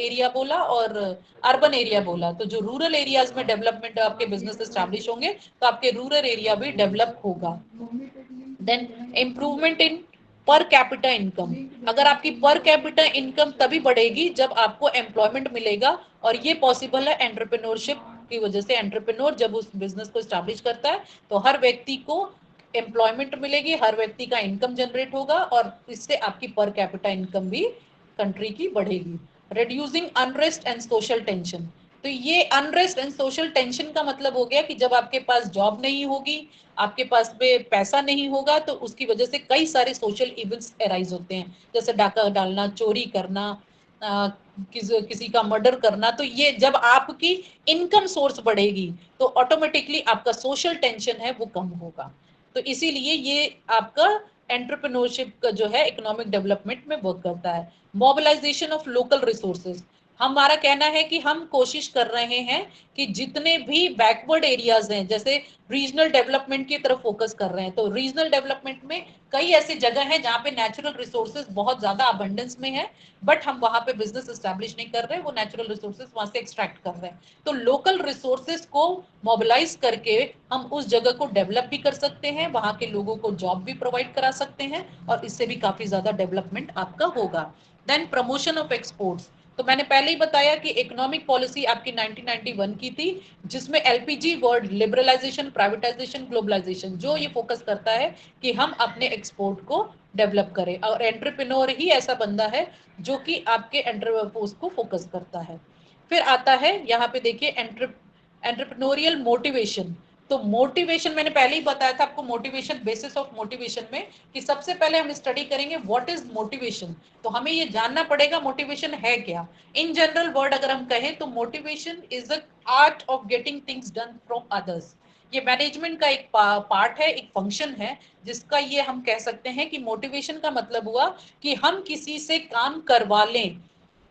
Speaker 1: एरिया बोला और अर्बन एरिया बोला। तो जो रूरल एरियाज में डेवलपमेंट आपके बिजनेस स्टैब्लिश होंगे, तो आपके रूरल एरिया भी डेवलप होगा। Then improvement in per capita income, अगर आपकी पर कैपिटा इनकम तभी बढ़ेगी जब आपको एम्प्लॉयमेंट मिलेगा, और ये पॉसिबल है एंटरप्रेन्योरशिप की वजह से। एंटरप्रेन्योर जब उस बिजनेस को स्टैब्लिश करता है, तो हर व्यक्ति को एम्प्लॉयमेंट मिलेगी, हर व्यक्ति का इनकम जनरेट होगा, और इससे आपकी पर कैपिटा इनकम भी कंट्री की बढ़ेगी। Reducing unrest and social tension, तो ये अनरेस्ट एंड सोशल टेंशन का मतलब हो गया कि जब आपके पास जॉब नहीं होगी, आपके पास में पैसा नहीं होगा, तो उसकी वजह से कई सारे सोशल इवेंट्स अराइज होते हैं, जैसे डाका डालना, चोरी करना, किसी का मर्डर करना। तो ये जब आपकी इनकम सोर्स बढ़ेगी, तो ऑटोमेटिकली आपका सोशल टेंशन है वो कम होगा। तो इसीलिए ये आपका एंटरप्रेन्योरशिप का जो है इकोनॉमिक डेवलपमेंट में वर्क करता है। मोबिलाइजेशन ऑफ लोकल रिसोर्सेज, हमारा कहना है कि हम कोशिश कर रहे हैं कि जितने भी बैकवर्ड एरियाज हैं, जैसे रीजनल डेवलपमेंट की तरफ फोकस कर रहे हैं, तो रीजनल डेवलपमेंट में कई ऐसी जगह है जहां पे नेचुरल रिसोर्सेज बहुत ज्यादा अबंडेंस में है, बट हम वहां पे बिजनेस एस्टैब्लिश नहीं कर रहे, वो नेचुरल रिसोर्सेज वहां से एक्सट्रैक्ट कर रहे हैं। तो लोकल रिसोर्सेज को मोबिलाइज करके हम उस जगह को डेवलप भी कर सकते हैं, वहां के लोगों को जॉब भी प्रोवाइड करा सकते हैं, और इससे भी काफी ज्यादा डेवलपमेंट आपका होगा। देन प्रमोशन ऑफ एक्सपोर्ट्स, तो मैंने पहले ही बताया कि इकोनॉमिक पॉलिसी आपकी 1991 की थी, जिसमें LPG word, liberalisation, privatisation, globalisation, जो ये फोकस करता है कि हम अपने एक्सपोर्ट को डेवलप करें, और एंटरप्रेन्योर ही ऐसा बंदा है जो कि आपके एंटरप्रेन्योर को फोकस करता है। फिर आता है यहाँ पे देखिए एंटरप्रेन्योरियल मोटिवेशन। तो मोटिवेशन मैंने पहले ही बताया था आपको, मोटिवेशन, बेसिस ऑफ मोटिवेशन में कि सबसे पहले हम स्टडी करेंगे व्हाट इज मोटिवेशन। तो हमें ये जानना पड़ेगा मोटिवेशन है क्या। इन जनरल वर्ड अगर हम कहें तो motivation is the art of getting things done from others. ये मैनेजमेंट का एक पार्ट है, एक फंक्शन है, जिसका ये हम कह सकते हैं कि मोटिवेशन का मतलब हुआ कि हम किसी से काम करवा लें,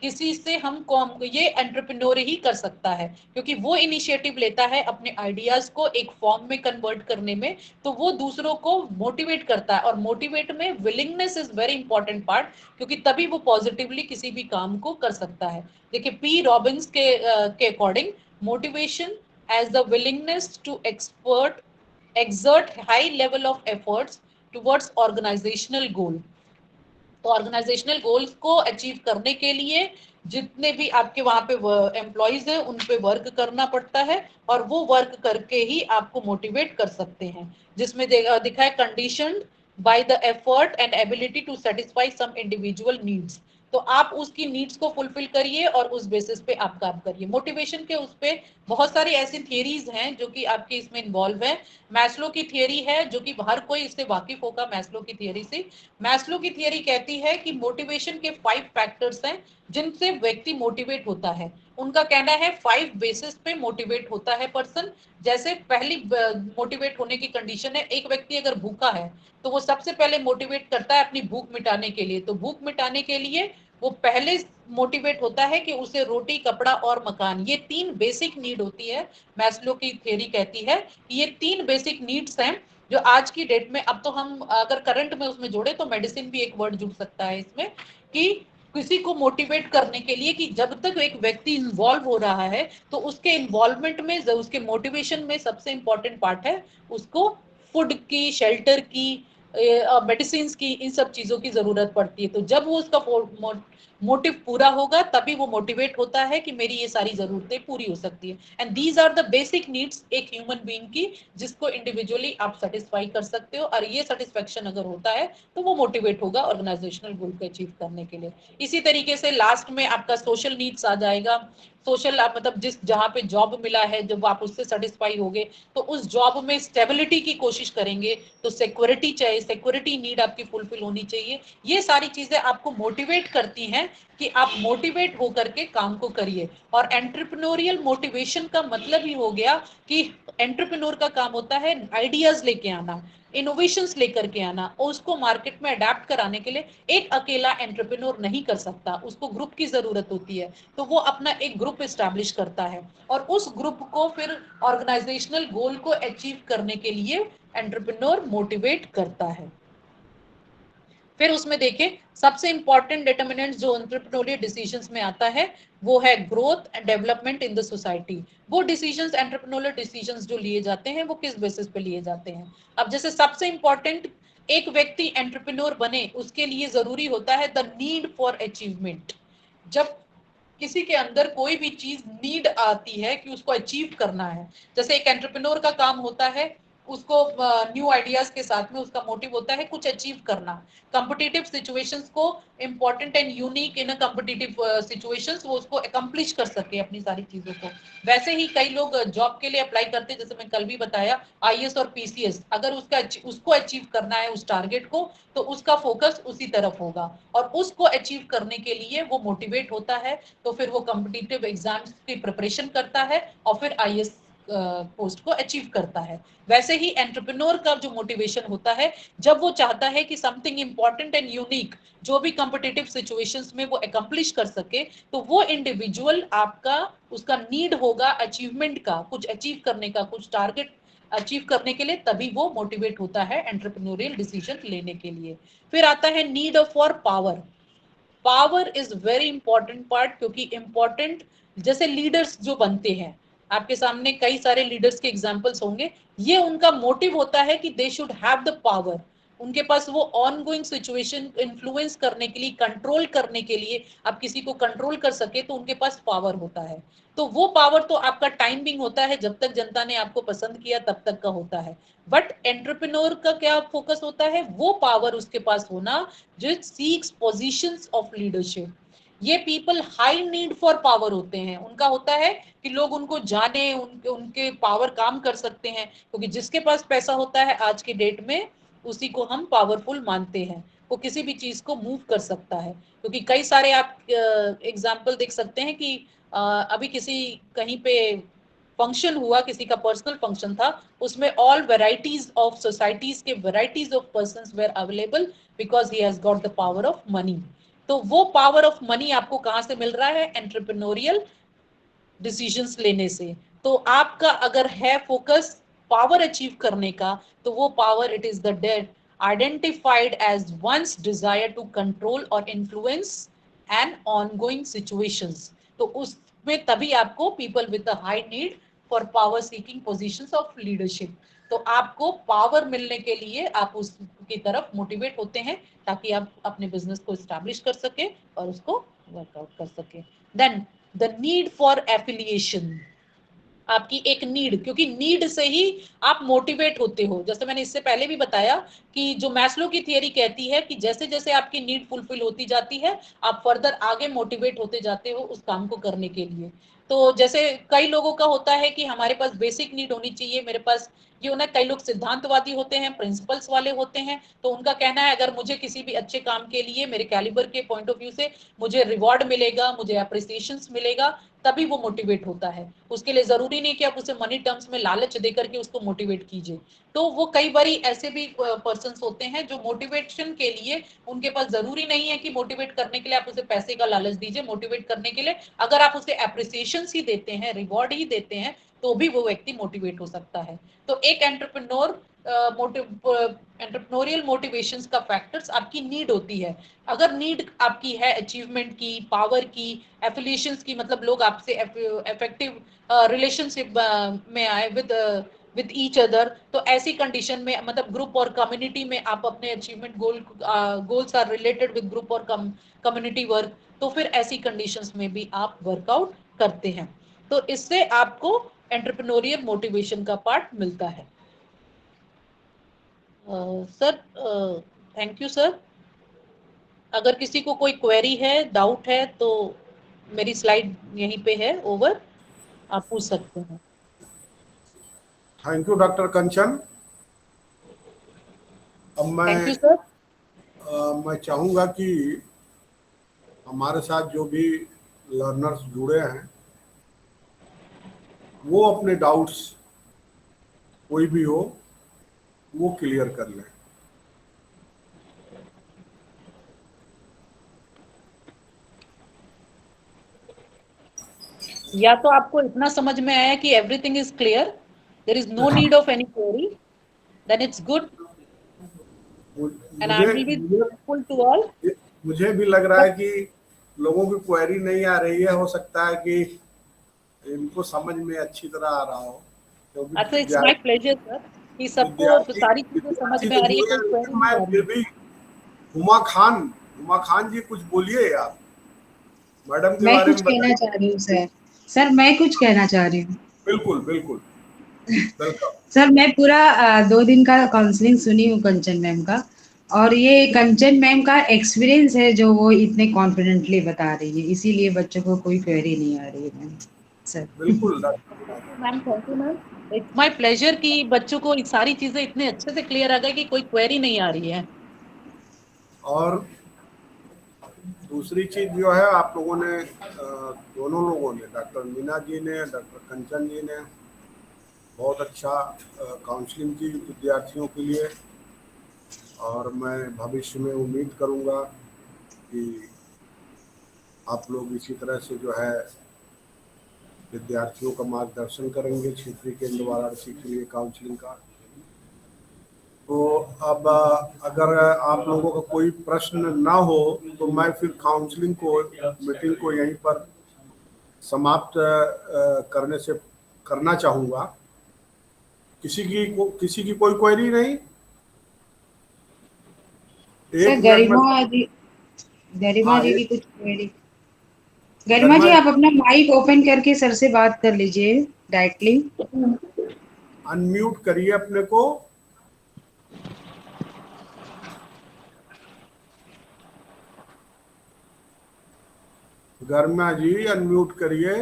Speaker 1: किसी से हम ये एंटरप्रेन्योर ही कर सकता है, क्योंकि वो इनिशिएटिव लेता है अपने आइडियाज को एक फॉर्म में कन्वर्ट करने में, तो वो दूसरों को मोटिवेट करता है, और मोटिवेट में willingness is very important part, क्योंकि तभी वो पॉजिटिवली किसी भी काम को कर सकता है। देखिए पी रॉबिन्स के according motivation as the willingness to exert high level of efforts towards organizational goal। तो ऑर्गेनाइजेशनल गोल्स को अचीव करने के लिए जितने भी आपके वहां पे एम्प्लॉइज हैं उन पे वर्क करना पड़ता है, और वो वर्क करके ही आपको मोटिवेट कर सकते हैं, जिसमें दिखा है conditioned by the effort and ability to satisfy some individual needs. तो आप उसकी नीड्स को फुलफिल करिए और उस बेसिस पे आप काम करिए। मोटिवेशन के उस पे बहुत सारी ऐसी थियरीज हैं जो कि आपके इसमें इन्वॉल्व है। मैस्लो की थियरी है, जो कि हर कोई इससे वाकिफ होगा मैस्लो की थियरी से। मैस्लो की थियरी कहती है कि मोटिवेशन के 5 फैक्टर्स हैं, जिनसे व्यक्ति मोटिवेट होता है। उनका कहना है 5 बेसिस पे मोटिवेट होता है पर्सन। जैसे पहली मोटिवेट होने की कंडीशन है, एक व्यक्ति अगर भूखा है तो वो सबसे पहले मोटिवेट करता है अपनी भूख मिटाने के लिए। तो भूख मिटाने के लिए वो पहले मोटिवेट होता है कि उसे रोटी, कपड़ा और मकान, ये 3 बेसिक नीड होती है। मैस्लो की थ्योरी कहती है कि ये 3 बेसिक नीड्स हैं जो आज की डेट में, अब तो हम अगर करंट में उसमें जोड़े तो मेडिसिन भी एक वर्ड जुड़ सकता है इसमें, कि किसी को मोटिवेट करने के लिए कि जब तक एक व्यक्ति इन्वॉल्व हो रहा है तो उसके इन्वॉल्वमेंट में, उसके मोटिवेशन में सबसे इंपॉर्टेंट पार्ट है उसको फूड की, शेल्टर की, मेडिसिन की, इन सब चीजों की जरूरत पड़ती है। तो जब वो उसका मोटिव पूरा होगा तभी वो मोटिवेट होता है कि मेरी ये सारी जरूरतें पूरी हो सकती है। And these are the basic needs एक ह्यूमन बीइंग की, जिसको इंडिविजुअली आप सेटिस्फाई कर सकते हो, और ये सेटिस्फेक्शन अगर होता है तो वो मोटिवेट होगा ऑर्गेनाइजेशनल गोल को अचीव करने के लिए। इसी तरीके से लास्ट में आपका सोशल नीड्स आ जाएगा। सोशल मतलब जिस जहां पे जॉब मिला है, जब आप उससे सेटिस्फाई होगे तो उस जॉब में स्टेबिलिटी की कोशिश करेंगे, तो सिक्योरिटी चाहिए, सिक्योरिटी नीड आपकी फुलफिल होनी चाहिए। ये सारी चीजें आपको मोटिवेट करती हैं कि आप मोटिवेट होकर के काम को करिए। और एंटरप्रेन्योरियल मोटिवेशन का मतलब ही हो गया कि एंटरप्रेन्योर का काम होता है आइडियाज लेके आना, इनोवेशंस लेकर के आना, और उसको मार्केट में अडेप्ट कराने के लिए एक अकेला एंटरप्रेन्योर नहीं कर सकता, उसको ग्रुप की जरूरत होती है। तो वो अपना एक ग्रुप एस्टैब्लिश करता है और उस ग्रुप को फिर ऑर्गेनाइजेशनल गोल को अचीव करने के लिए एंटरप्रेन्योर मोटिवेट करता है। फिर उसमें देखें सबसे इंपॉर्टेंट डिटर्मिनेंट जो एंटरप्रेन्योरियल डिसीजंस में आता है वो है growth and development in the society. वो डिसीजंस, एंटरप्रेन्योरियल डिसीजंस जो लिए जाते हैं वो किस बेसिस पे लिए जाते हैं। अब जैसे सबसे इंपॉर्टेंट, एक व्यक्ति एंटरप्रेन्योर बने उसके लिए जरूरी होता है द नीड फॉर अचीवमेंट। जब किसी के अंदर कोई भी चीज नीड आती है कि उसको अचीव करना है, जैसे एक एंटरप्रेन्योर का काम होता है उसको न्यू आइडियाज के साथ में उसका मोटिव होता है कुछ अचीव करना, कॉम्पिटिटिव सिचुएशंस को, important and unique in competitive situations, वो उसको अकम्प्लिश कर सके अपनी सारी चीजों को। वैसे ही कई लोग जॉब के लिए अप्लाई करते हैं, जैसे मैं कल भी बताया आईएएस और पीसीएस, अगर उसको अचीव करना है उस टारगेट को तो उसका फोकस उसी तरफ होगा, और उसको अचीव करने के लिए वो मोटिवेट होता है। तो फिर वो कॉम्पिटिटिव एग्जाम्स की प्रिपरेशन करता है और फिर आईएएस पोस्ट को अचीव करता है। वैसे ही एंटरप्रेन्योर का जो मोटिवेशन होता है, जब वो चाहता है कि समथिंग इंपॉर्टेंट एंड यूनिक जो भी कॉम्पिटिटिव सिचुएशंस में वो अकम्प्लिश कर सके, तो वो इंडिविजुअल आपका, उसका नीड होगा अचीवमेंट का, कुछ अचीव करने का, कुछ टारगेट अचीव करने के लिए, तभी वो मोटिवेट होता है एंटरप्रेन्योरियल डिसीजन लेने के लिए। फिर आता है need for power. Power is very important part, क्योंकि इंपॉर्टेंट जैसे लीडर्स जो बनते हैं, आपके सामने कई सारे लीडर्स के एग्जांपल्स होंगे, ये उनका मोटिव होता है कि they should have the power. उनके पास वो ऑन गोइंग सिचुएशन इन्फ्लुएंस करने के लिए, कंट्रोल करने के लिए, आप किसी को कंट्रोल कर सके तो उनके पास पावर होता है। तो वो पावर तो आपका टाइम बिंग होता है, जब तक जनता ने आपको पसंद किया तब तक का होता है। बट एंटरप्रेन्योर का क्या फोकस होता है, वो पावर उसके पास होना जो सीक्स पोजीशंस ऑफ लीडरशिप। ये people high need for power होते हैं, उनका होता है कि लोग उनको जाने, उनके उनके पावर काम कर सकते हैं, क्योंकि जिसके पास पैसा होता है आज के डेट में उसी को हम पावरफुल मानते हैं। वो किसी भी चीज को मूव कर सकता है, क्योंकि कई सारे आप एग्जाम्पल देख सकते हैं कि अभी किसी कहीं पे फंक्शन हुआ, किसी का पर्सनल फंक्शन था, उसमें ऑल वेराइटीज ऑफ सोसाइटीज के varieties of persons were available because he has got the power of money. तो वो पावर ऑफ मनी आपको कहां से मिल रहा है, एंटरप्रेन्योरियल डिसीजंस लेने से। तो आपका अगर है फोकस पावर अचीव करने का, तो वो power, it is the that identified as one's desire to control और इन्फ्लुएंस एंड ऑनगोइंग सिचुएशंस। तो उसमें तभी आपको people with the high need for power seeking positions of leadership, तो आपको पावर मिलने के लिए आप उसकी तरफ मोटिवेट होते हैं, ताकि आप अपने बिजनेस को स्टैब्लिश कर सके और उसको वर्कआउट कर सके। Then the need for affiliation, आपकी एक नीड, क्योंकि नीड से ही आप मोटिवेट होते हो। जैसे मैंने इससे पहले भी बताया कि जो मैस्लो की थियरी कहती है कि जैसे जैसे आपकी नीड फुलफिल होती जाती है, आप फर्दर आगे मोटिवेट होते जाते हो उस काम को करने के लिए। तो जैसे कई लोगों का होता है कि हमारे पास बेसिक नीड होनी चाहिए, मेरे पास ये उन्हें, कई लोग सिद्धांतवादी होते हैं, प्रिंसिपल्स वाले होते हैं, तो उनका कहना है अगर मुझे किसी भी अच्छे काम के लिए मेरे कैलिबर के पॉइंट ऑफ व्यू से मुझे रिवॉर्ड मिलेगा, मुझे अप्रिसिएशन मिलेगा, तभी वो मोटिवेट होता है। उसके लिए जरूरी नहीं कि आप उसे मनी टर्म्स में लालच देकर के उसको मोटिवेट कीजिए। तो वो कई बारी ऐसे भी पर्सन होते हैं जो मोटिवेशन के लिए, उनके पास जरूरी नहीं है कि मोटिवेट करने के लिए आप उसे पैसे का लालच दीजिए। मोटिवेट करने के लिए अगर आप उसे अप्रिसिएशन ही देते हैं, रिवॉर्ड ही देते हैं, तो भी वो व्यक्ति मोटिवेट हो सकता है। तो एक एंटरप्रेन्योर एंटरप्रेन्योरियल मोटिवेशंस का फैक्टर्स आपकी नीड होती है। अगर नीड आपकी है अचीवमेंट की, पावर की, एफिलिएशंस की, मतलब लोग आपसे इफेक्टिव रिलेशनशिप में आए विद ईच अदर, तो ऐसी कंडीशन में, मतलब ग्रुप और कम्युनिटी में आप अपने achievement goals are related with group और कम्युनिटी वर्क, तो फिर ऐसी कंडीशंस में भी आप वर्कआउट करते हैं। तो इससे आपको एंटरप्रेन्योरियल मोटिवेशन का पार्ट मिलता है। Sir, thank you sir. अगर किसी को कोई क्वेरी है, डाउट है, तो मेरी स्लाइड यहीं पे है, ओवर, आप पूछ सकते हैं।
Speaker 2: थैंक यू डॉक्टर कंचन। अब
Speaker 1: थैंक यू सर।
Speaker 2: मैं चाहूँगा कि हमारे साथ जो भी लर्नर्स जुड़े हैं वो अपने डाउट्स कोई भी हो वो क्लियर कर लें।
Speaker 1: या तो आपको इतना समझ में आया कि everything is clear, there is no need of any query, then it's good, and I
Speaker 2: मुझे
Speaker 1: विल बी
Speaker 2: मुझे
Speaker 1: हेल्पफुल टू ऑल।
Speaker 2: मुझे भी लग रहा है कि लोगों की क्वेरी नहीं आ रही है। हो सकता है कि इनको समझ में अच्छी तरह आ रहा हो, क्योंकि
Speaker 1: अच्छा, इट्स माय प्लेजर सर कि सबको
Speaker 2: विद्यार्थी
Speaker 1: सारी चीजें समझ
Speaker 2: विद्यार्थी
Speaker 1: में
Speaker 2: तो
Speaker 1: आ रही है,
Speaker 2: जुड़े
Speaker 1: कोई
Speaker 2: हैं,
Speaker 1: क्वेरी
Speaker 2: लेकिन
Speaker 1: नहीं
Speaker 2: मैं
Speaker 1: आ रही
Speaker 2: फिर
Speaker 1: है।
Speaker 2: भी हुमा खान जी, कुछ बोलिए आप मैडम के
Speaker 3: मैं
Speaker 2: बारे
Speaker 3: कुछ
Speaker 2: में
Speaker 3: कहना
Speaker 2: बताइए।
Speaker 3: चाह रही हूँ सर। सर मैं कुछ कहना चाह रही हूँ।
Speaker 2: बिल्कुल बिल्कुल, वेलकम।
Speaker 3: सर मैं पूरा 2 दिन का काउंसलिंग सुनी हूँ कंचन मैम का, और ये कंचन मैम का एक्सपीरियंस है जो वो इतने कॉन्फिडेंटली बता रही है, इसीलिए बच्चों को कोई क्वेरी नहीं आ रही है मैम। सर
Speaker 2: बिल्कुल
Speaker 1: ma'am, thank you ma'am. It's my pleasure कि बच्चों को सारी चीजें इतने अच्छे से क्लियर आ गई कि कोई क्वेरी नहीं आ रही है।
Speaker 2: और दूसरी चीज जो है, आप लोगों ने दोनों लोगों ने, डॉक्टर मीना जी ने, डॉक्टर कंचन जी ने बहुत अच्छा काउंसलिंग की विद्यार्थियों के लिए। और मैं भविष्य में उम्मीद करूंगा कि आप लोग इसी तरह से जो है विद्यार्थियों का मार्गदर्शन करेंगे क्षेत्रीय केंद्र वाराणसी के लिए काउंसलिंग का। तो अब अगर आप लोगों का कोई प्रश्न ना हो तो मैं फिर काउंसलिंग को, मीटिंग को यहीं पर समाप्त करना चाहूँगा। किसी की कोई क्वेरी नहीं?
Speaker 3: सर
Speaker 2: 1 मिनट में।
Speaker 3: गरिमा
Speaker 2: हाँ,
Speaker 3: जी की
Speaker 2: एक
Speaker 3: कुछ क्वेरी। गरिमा
Speaker 2: गरिमा
Speaker 3: जी आप अपना माइक ओपन करके सर से बात कर लीजिए डायरेक्टली।
Speaker 2: अनम्यूट करिए अपने को। गरिमा जी अनम्यूट करिए।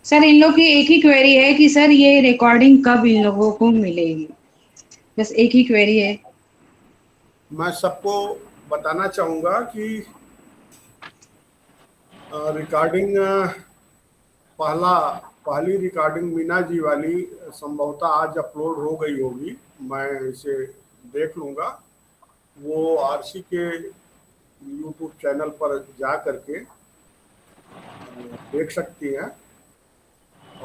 Speaker 3: सर इन लोग की एक ही क्वेरी है कि सर ये रिकॉर्डिंग कब इन लोगों को मिलेगी, बस एक ही क्वेरी है।
Speaker 2: मैं सबको बताना चाहूँगा कि रिकॉर्डिंग पहला पहली रिकॉर्डिंग मीना जी वाली संभवतः आज अपलोड हो गई होगी। मैं इसे देख लूँगा। वो आरसी के यूट्यूब चैनल पर जा करके देख सकती हैं।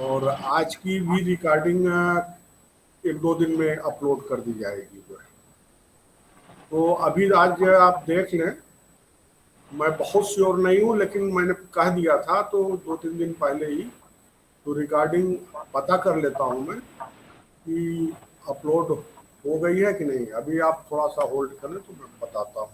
Speaker 2: और आज की भी रिकॉर्डिंग 1-2 दिन में अपलोड कर दी जाएगी जो है। तो अभी आज आप देख लें। मैं बहुत श्योर नहीं हूँ, लेकिन मैंने कह दिया था तो 2-3 दिन पहले ही। तो रिकॉर्डिंग पता कर लेता हूँ मैं कि अपलोड हो गई है कि नहीं। अभी आप थोड़ा सा होल्ड करें तो मैं बताता हूँ।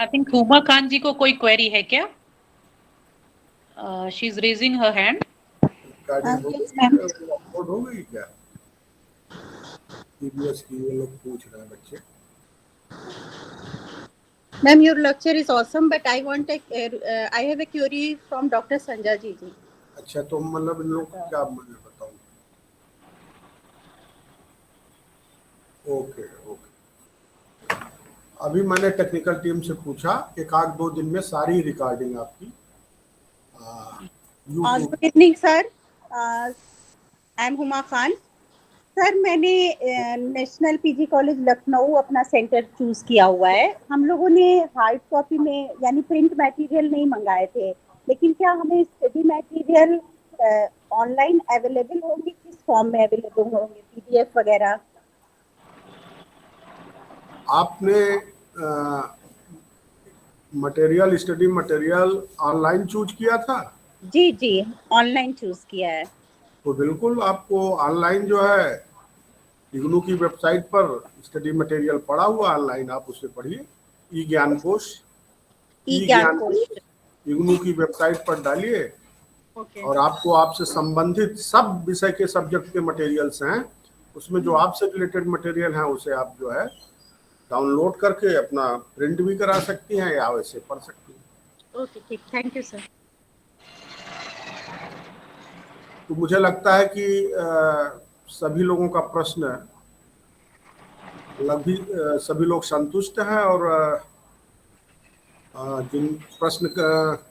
Speaker 1: आई थिंक हुमा खान जी को कोई क्वेरी है क्या? She is raising her hand.
Speaker 4: Yes, ma'am.
Speaker 2: Upload हो गई क्या? सीबीएस की ये लोग पूछ रहे हैं बच्चे।
Speaker 4: Ma'am, your lecture is awesome, but I have a query from Dr. Sanjay ji.
Speaker 2: अच्छा, तो मतलब इन लोग को क्या मैं बताऊं? ओके ओके, अभी मैंने टेक्निकल टीम से पूछा, एक आध दो दिन में सारी रिकॉर्डिंग आपकी YouTube।
Speaker 4: Good evening, sir. I am Huma Khan. Sir, मैंने नेशनल पीजी कॉलेज लखनऊ अपना सेंटर चूज किया हुआ है। हम लोगों ने हार्ड कॉपी में यानी प्रिंट मटेरियल नहीं मंगाए थे, लेकिन क्या हमें स्टडी मटेरियल ऑनलाइन अवेलेबल होंगे? किस फॉर्म में अवेलेबल होंगे, पीडीएफ वगैरह?
Speaker 2: आपने material, study material online choose किया था?
Speaker 4: जी, ऑनलाइन चूज किया है।
Speaker 2: तो बिल्कुल आपको ऑनलाइन जो है इग्नू की वेबसाइट पर स्टडी मटेरियल पड़ा हुआ ऑनलाइन, आप उसे पढ़िए। ई ज्ञान कोश इग्नू की वेबसाइट पर डालिए और आपको आपसे संबंधित सब विषय के सब्जेक्ट के मटेरियल्स हैं, उसमें जो आपसे रिलेटेड मटेरियल है उसे आप जो है डाउनलोड करके अपना प्रिंट भी करा सकती हैं या वैसे पढ़ सकती हैं।
Speaker 4: ओके, ठीक, थैंक यू सर।
Speaker 2: तो मुझे लगता है कि सभी लोगों का प्रश्न लगभग सभी लोग संतुष्ट हैं और जिन प्रश्न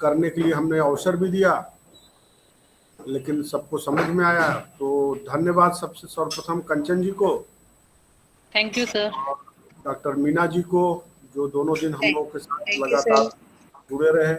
Speaker 2: करने के लिए हमने अवसर भी दिया लेकिन सबको समझ में आया, तो धन्यवाद सबसे सर्वप्रथम कंचन जी को,
Speaker 1: thank you sir,
Speaker 2: doctor Meena ji को, जो दोनों दिन हम लोग के साथ लगातार जुड़े रहे।